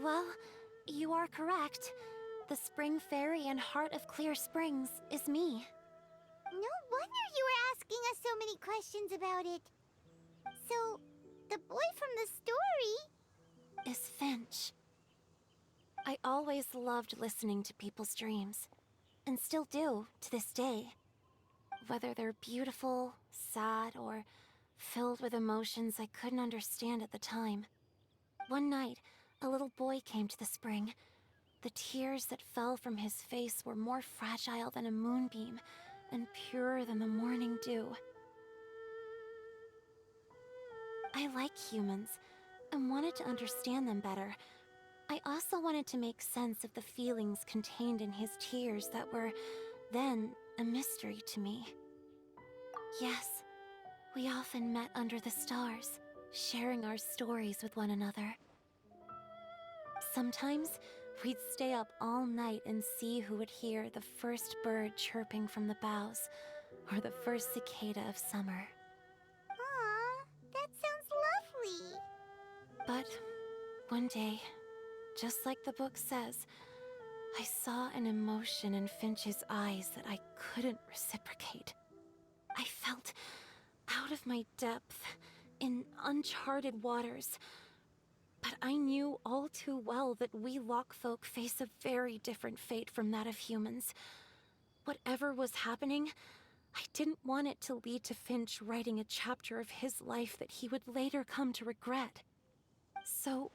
Speaker 11: Well, you are correct. The Spring Fairy and Heart of Clear Springs is me.
Speaker 3: No wonder you were asking us so many questions about it. So, the boy from the story...
Speaker 11: Is Finch. I always loved listening to people's dreams, and still do to this day. Whether they're beautiful, sad, or filled with emotions I couldn't understand at the time. One night, a little boy came to the spring. The tears that fell from his face were more fragile than a moonbeam, and purer than the morning dew. I like humans, and wanted to understand them better. I also wanted to make sense of the feelings contained in his tears that were, then, a mystery to me. Yes, we often met under the stars, sharing our stories with one another. Sometimes, we'd stay up all night and see who would hear the first bird chirping from the boughs, or the first cicada of summer.
Speaker 3: Aw, that sounds lovely.
Speaker 11: But one day, just like the book says, I saw an emotion in Finch's eyes that I couldn't reciprocate. I felt out of my depth, in uncharted waters. But I knew all too well that we Lockfolk face a very different fate from that of humans. Whatever was happening, I didn't want it to lead to Finch writing a chapter of his life that he would later come to regret. So,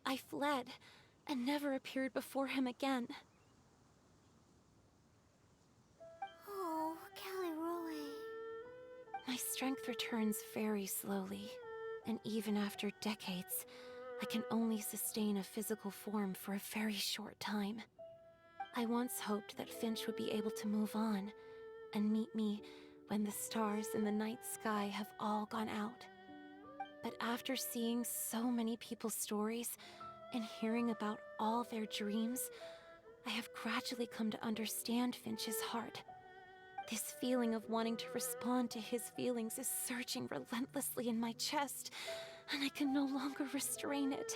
Speaker 11: I fled, and never appeared before him again.
Speaker 2: Oh, Callie Roe.
Speaker 11: My strength returns very slowly, and even after decades, I can only sustain a physical form for a very short time. I once hoped that Finch would be able to move on, and meet me when the stars in the night sky have all gone out. But after seeing so many people's stories, and hearing about all their dreams, I have gradually come to understand Finch's heart. This feeling of wanting to respond to his feelings is surging relentlessly in my chest, and I can no longer restrain it.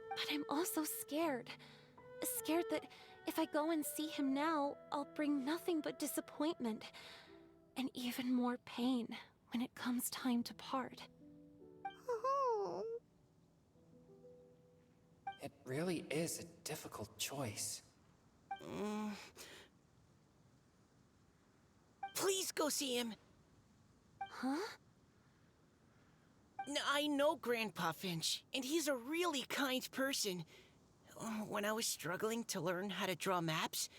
Speaker 11: But I'm also scared. Scared that if I go and see him now, I'll bring nothing but disappointment and even more pain when it comes time to part.
Speaker 3: Oh.
Speaker 5: It really is a difficult choice.
Speaker 6: Please go see him.
Speaker 11: Huh?
Speaker 6: I know Grandpa Finch, and he's a really kind person. When I was struggling to learn how to draw maps,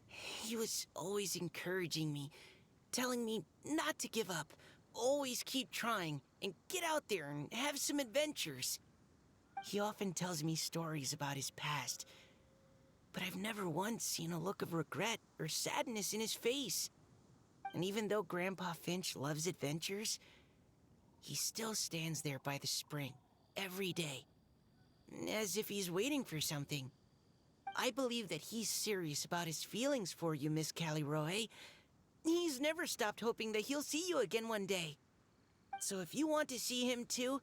Speaker 6: he was always encouraging me, telling me not to give up, always keep trying, and get out there and have some adventures. He often tells me stories about his past, but I've never once seen a look of regret or sadness in his face. And even though Grandpa Finch loves adventures, he still stands there by the spring, every day, as if he's waiting for something. I believe that he's serious about his feelings for you, Miss Callie-Roe. He's never stopped hoping that he'll see you again one day. So if you want to see him too,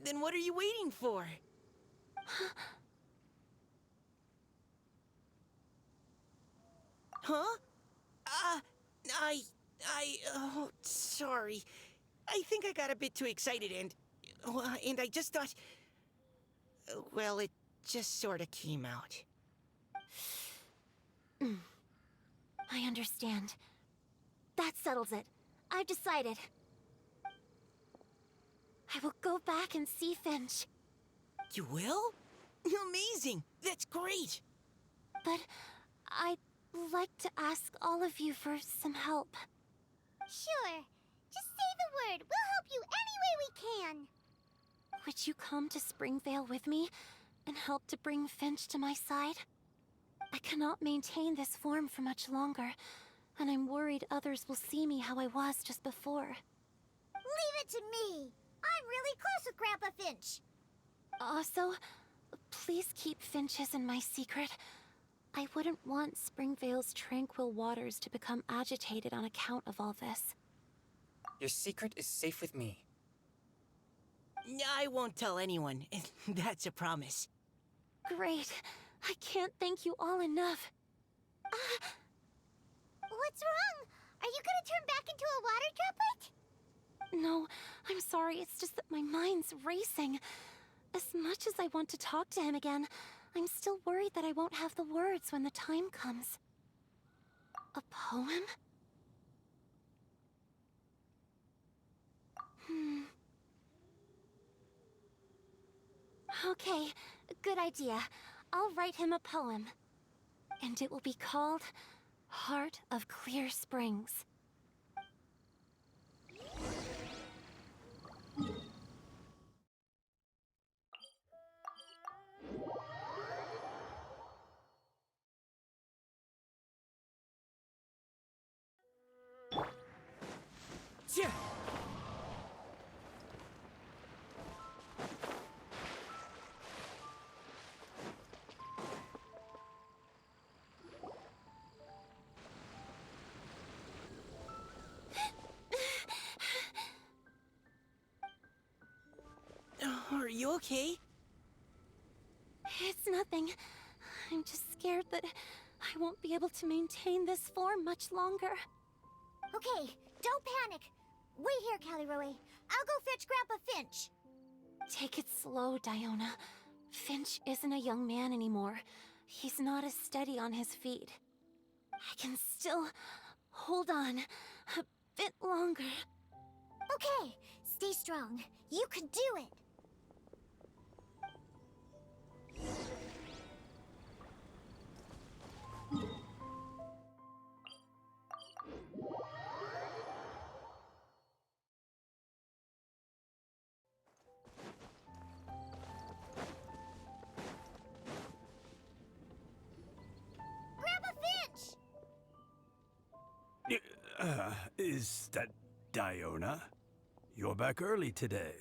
Speaker 6: then what are you waiting for? Huh? Oh, sorry. I think I got a bit too excited and I just thought, well, it just sort of came out.
Speaker 7: I understand. That settles it. I've decided. I will go back and see Finch.
Speaker 6: You will? Amazing! That's great!
Speaker 7: But I'd like to ask all of you for some help.
Speaker 3: Sure. Just say the word. We'll help you any way we can.
Speaker 7: Would you come to Springvale with me and help to bring Finch to my side? I cannot maintain this form for much longer, and I'm worried others will see me how I was just before.
Speaker 3: Leave it to me. I'm really close with Grandpa Finch.
Speaker 7: Also, please keep Finch's in my secret. I wouldn't want Springvale's tranquil waters to become agitated on account of all this.
Speaker 5: Your secret is safe with me.
Speaker 6: I won't tell anyone. That's a promise.
Speaker 7: Great. I can't thank you all enough.
Speaker 3: What's wrong? Are you gonna turn back into a water droplet?
Speaker 7: No, I'm sorry. It's just that my mind's racing. As much as I want to talk to him again, I'm still worried that I won't have the words when the time comes. A poem? Okay, good idea. I'll write him a poem. And it will be called Heart of Clear Springs.
Speaker 9: Yeah.
Speaker 6: Are you okay?
Speaker 7: It's nothing. I'm just scared that I won't be able to maintain this form much longer.
Speaker 3: Okay, don't panic. Wait here, Callie-Roe. I'll go fetch Grandpa Finch.
Speaker 7: Take it slow, Diona. Finch isn't a young man anymore. He's not as steady on his feet. I can still hold on a bit longer.
Speaker 3: Okay, stay strong. You can do it. Grandpa Finch!
Speaker 13: Is that Diona? You're back early today.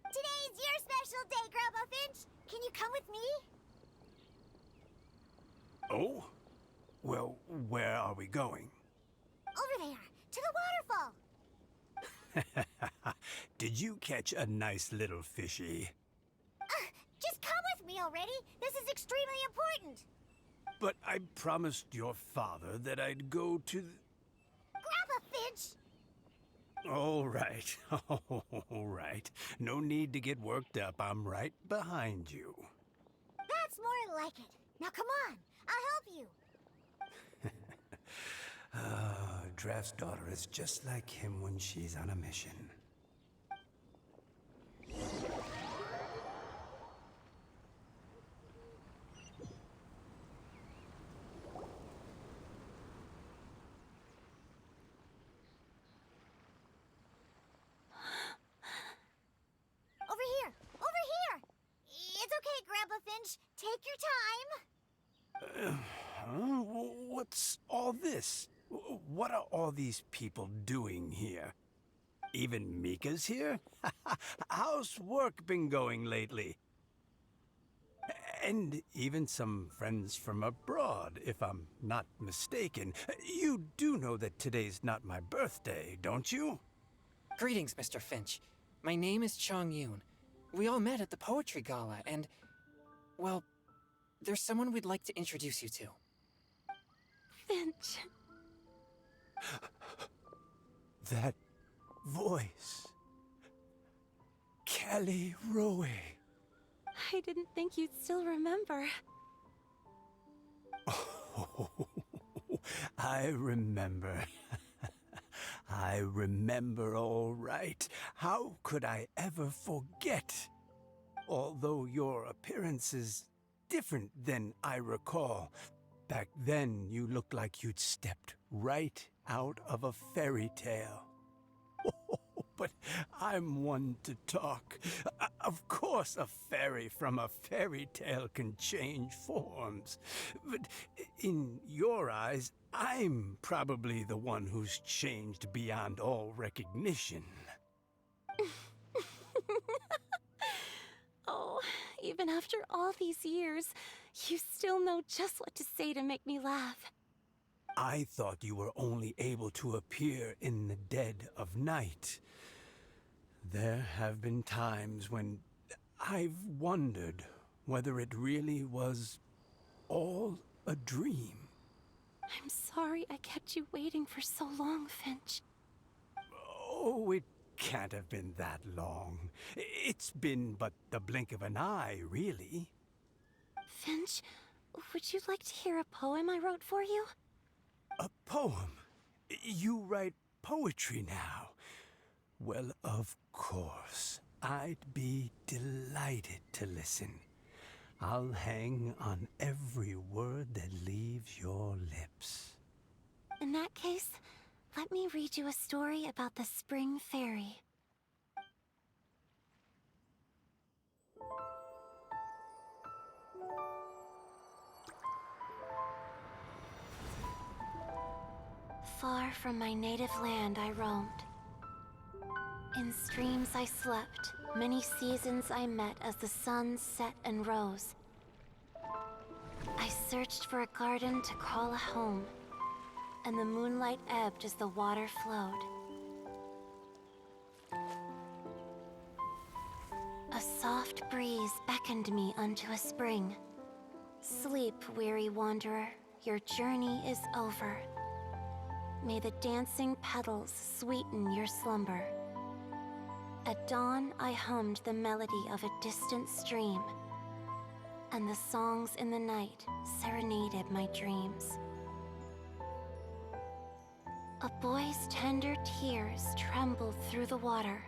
Speaker 3: Today's your special day, Grandpa Finch. Can you come with me?
Speaker 13: Oh? Well, where are we going? Did you catch a nice little fishy?
Speaker 3: Just come with me already. This is extremely important.
Speaker 13: But I promised your father that I'd go to
Speaker 3: Grandpa Finch!
Speaker 13: All right. All right. No need to get worked up. I'm right behind you.
Speaker 3: That's more like it. Now come on. I'll help you.
Speaker 13: Draft's daughter is just like him when she's on a mission.
Speaker 3: Over here! Over here! It's okay, Grandpa Finch. Take your time.
Speaker 13: What's all this? What are all these people doing here? Even Mika's here? How's work been going lately? And even some friends from abroad, if I'm not mistaken. You do know that today's not my birthday, don't you?
Speaker 5: Greetings, Mr. Finch. My name is Chong Yoon. We all met at the poetry gala, and, well, there's someone we'd like to introduce you to.
Speaker 11: Finch.
Speaker 13: That voice. Kelly Rowe.
Speaker 11: I didn't think you'd still remember.
Speaker 13: Oh, I remember. I remember all right. How could I ever forget? Although your appearance is different than I recall. Back then, you looked like you'd stepped right out of a fairy tale. But I'm one to talk. Of course, a fairy from a fairy tale can change forms. But in your eyes, I'm probably the one who's changed beyond all recognition.
Speaker 11: Oh, even after all these years, you still know just what to say to make me laugh.
Speaker 13: I thought you were only able to appear in the dead of night. There have been times when I've wondered whether it really was all a dream.
Speaker 11: I'm sorry I kept you waiting for so long, Finch.
Speaker 13: Oh, it can't have been that long. It's been but the blink of an eye, really.
Speaker 11: Finch, would you like to hear a poem I wrote for you?
Speaker 13: A poem? You write poetry now? Well, of course. I'd be delighted to listen. I'll hang on every word that leaves your lips.
Speaker 11: In that case, let me read you a story about the Spring Fairy. Far from my native land I roamed. In streams I slept, many seasons I met as the sun set and rose. I searched for a garden to call a home, and the moonlight ebbed as the water flowed. A soft breeze beckoned me unto a spring. Sleep, weary wanderer, your journey is over. May the dancing petals sweeten your slumber. At dawn, I hummed the melody of a distant stream, and the songs in the night serenaded my dreams. A boy's tender tears trembled through the water,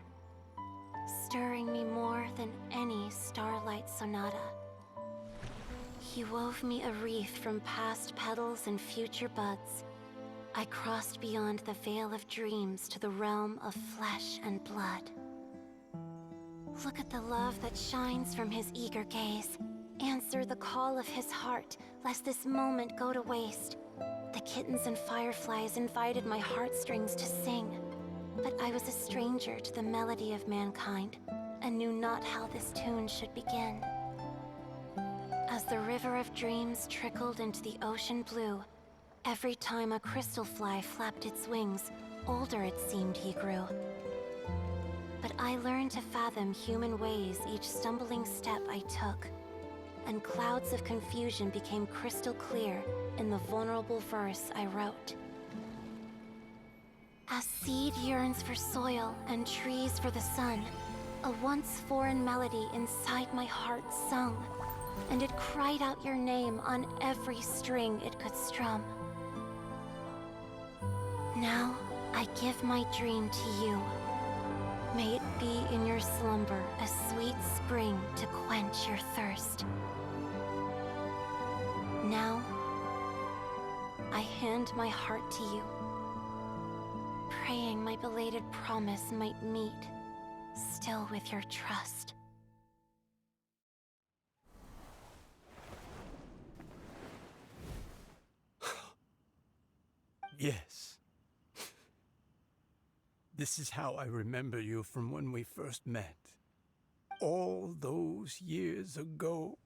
Speaker 11: stirring me more than any starlight sonata. He wove me a wreath from past petals and future buds. I crossed beyond the veil of dreams to the realm of flesh and blood. Look at the love that shines from his eager gaze. Answer the call of his heart, lest this moment go to waste. The kittens and fireflies invited my heartstrings to sing, but I was a stranger to the melody of mankind, and knew not how this tune should begin. As the river of dreams trickled into the ocean blue, every time a crystal fly flapped its wings, older it seemed he grew. But I learned to fathom human ways each stumbling step I took, and clouds of confusion became crystal clear in the vulnerable verse I wrote. As seed yearns for soil and trees for the sun, a once foreign melody inside my heart sung, and it cried out your name on every string it could strum. Now I give my dream to you. May it be in your slumber a sweet spring to quench your thirst. Now, I hand my heart to you, praying my belated promise might meet, still with your trust.
Speaker 13: Yes. This is how I remember you from when we first met. All those years ago.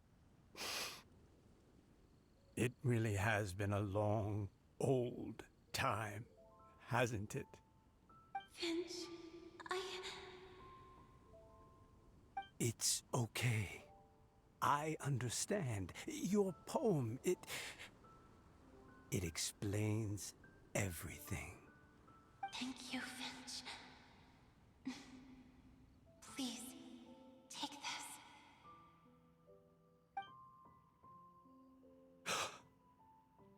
Speaker 13: It really has been a long, old time, hasn't it?
Speaker 11: Finch,
Speaker 13: It's okay. I understand. Your poem, it explains everything.
Speaker 11: Thank you, Finch. Please, take this.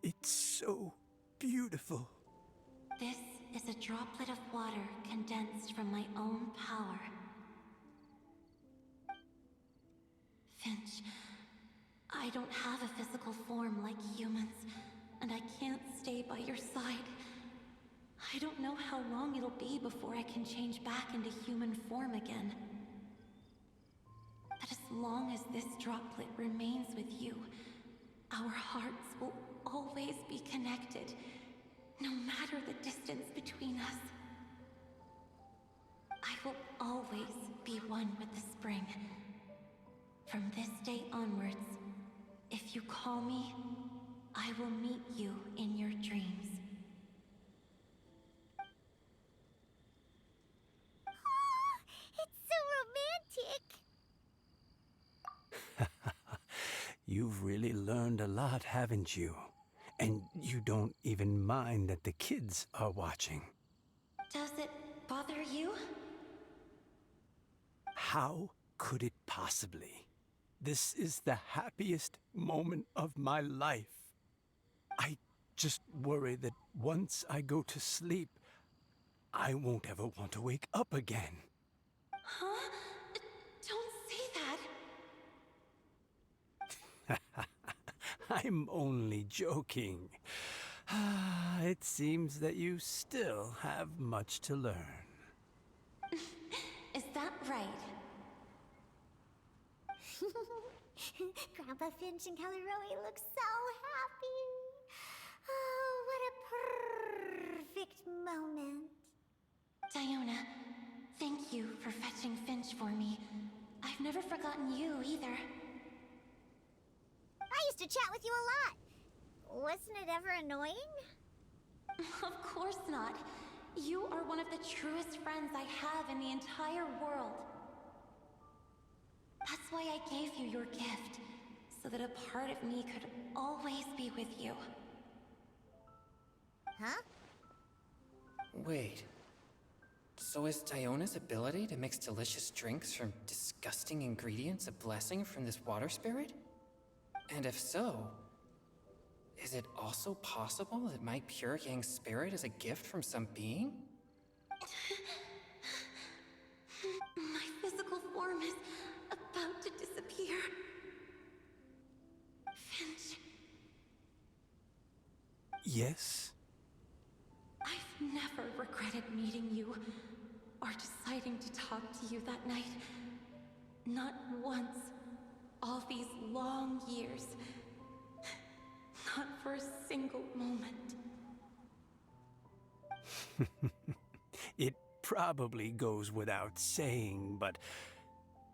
Speaker 13: It's so beautiful.
Speaker 11: This is a droplet of water condensed from my own power. Finch, I don't have a physical form like humans, and I can't stay by your side. I don't know how long it'll be before I can change back into human form again. But as long as this droplet remains with you, our hearts will always be connected, no matter the distance between us. I will always be one with the spring. From this day onwards, if you call me, I will meet you in your dreams.
Speaker 3: It's so romantic!
Speaker 13: You've really learned a lot, haven't you? And you don't even mind that the kids are watching.
Speaker 11: Does it bother you?
Speaker 13: How could it possibly? This is the happiest moment of my life. I just worry that once I go to sleep, I won't ever want to wake up again.
Speaker 11: Huh? Don't say that.
Speaker 13: I'm only joking. It seems that you still have much to learn.
Speaker 11: Is that right?
Speaker 3: Grandpa Finch and Kelleroy look so happy. Oh, what a perfect moment.
Speaker 11: Diona, thank you for fetching Finch for me. I've never forgotten you either.
Speaker 3: I used to chat with you a lot. Wasn't it ever annoying?
Speaker 11: Of course not. You are one of the truest friends I have in the entire world. That's why I gave you your gift, so that a part of me could always be with you.
Speaker 3: Huh?
Speaker 5: Wait. So is Diona's ability to mix delicious drinks from disgusting ingredients a blessing from this water spirit? And if so, is it also possible that my pure yang spirit is a gift from some being?
Speaker 11: My physical form is about to disappear. Finch,
Speaker 13: Yes?
Speaker 11: I've never regretted meeting you or deciding to talk to you that night. Not once. All these long years. Not for a single moment.
Speaker 13: It probably goes without saying, but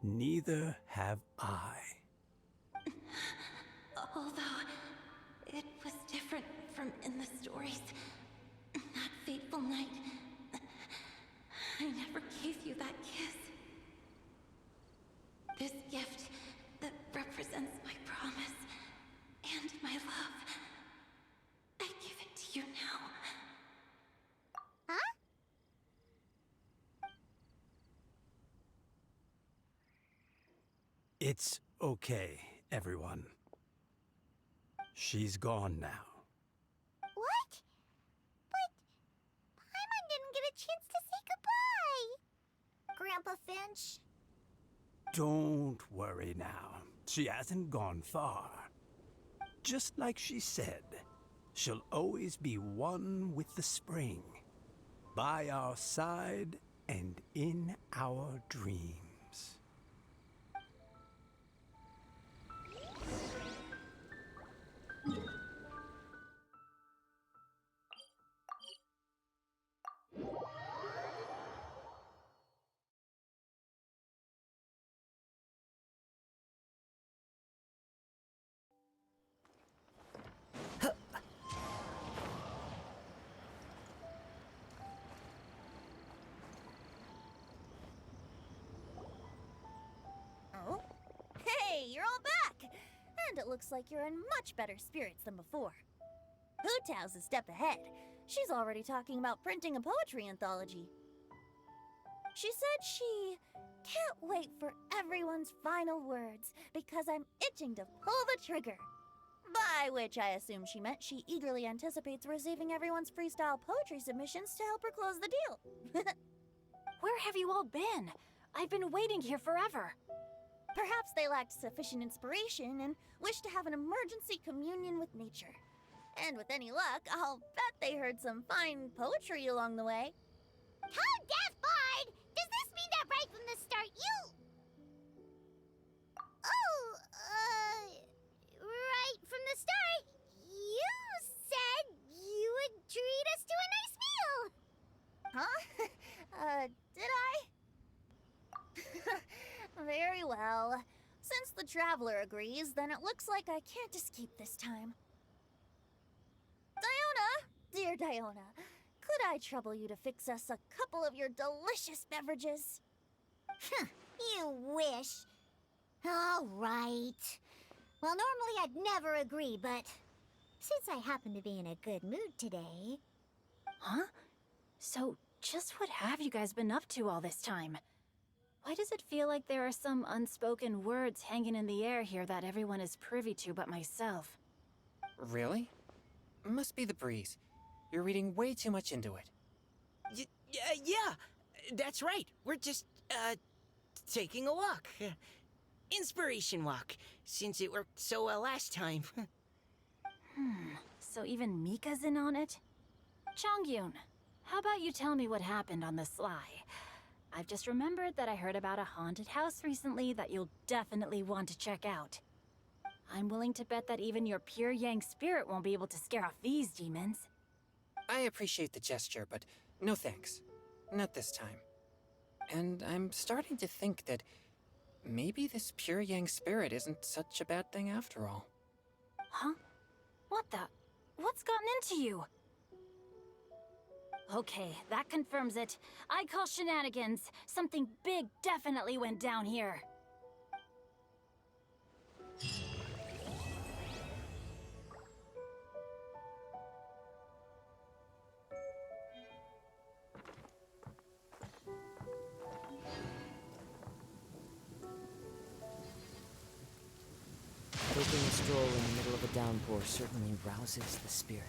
Speaker 13: neither have I.
Speaker 11: Although, it was different from in the stories. That fateful night, I never gave you that kiss.
Speaker 13: It's okay, everyone. She's gone now.
Speaker 3: What? But Paimon didn't get a chance to say goodbye.
Speaker 2: Grandpa Finch?
Speaker 13: Don't worry now. She hasn't gone far. Just like she said, she'll always be one with the spring, by our side and in our dreams.
Speaker 2: Oh? Hey, you're all back! And it looks like you're in much better spirits than before. Hu-Tao's a step ahead. She's already talking about printing a poetry anthology. She said she can't wait for everyone's final words because I'm itching to pull the trigger. By which I assume she meant she eagerly anticipates receiving everyone's freestyle poetry submissions to help her close the deal.
Speaker 8: Where have you all been? I've been waiting here forever.
Speaker 2: Perhaps they lacked sufficient inspiration and wished to have an emergency communion with nature. And with any luck, I'll bet they heard some fine poetry along the way.
Speaker 3: How deaf, Bard! Does this mean that right from the start you... Oh, right from the start, you said you would treat us to a nice meal!
Speaker 2: Huh? Did I? Very well. Since the Traveler agrees, then it looks like I can't escape this time. Diona! Dear Diona, could I trouble you to fix us a couple of your delicious beverages?
Speaker 3: You wish. All right. Well, normally I'd never agree, but since I happen to be in a good mood today...
Speaker 8: Huh? So, just what have you guys been up to all this time? Why does it feel like there are some unspoken words hanging in the air here that everyone is privy to but myself?
Speaker 5: Really? Must be the breeze. You're reading way too much into it.
Speaker 6: Yeah, that's right. We're just, taking a walk. Inspiration walk, since it worked so well last time.
Speaker 8: So even Mika's in on it? Chongyun, how about you tell me what happened on the sly? I've just remembered that I heard about a haunted house recently that you'll definitely want to check out. I'm willing to bet that even your pure Yang spirit won't be able to scare off these demons.
Speaker 5: I appreciate the gesture, but no thanks. Not this time. And I'm starting to think that maybe this pure Yang spirit isn't such a bad thing after all.
Speaker 8: Huh? What the? What's gotten into you? Okay, that confirms it. I call shenanigans. Something big definitely went down here.
Speaker 14: Taking a stroll in the middle of a downpour certainly rouses the spirit.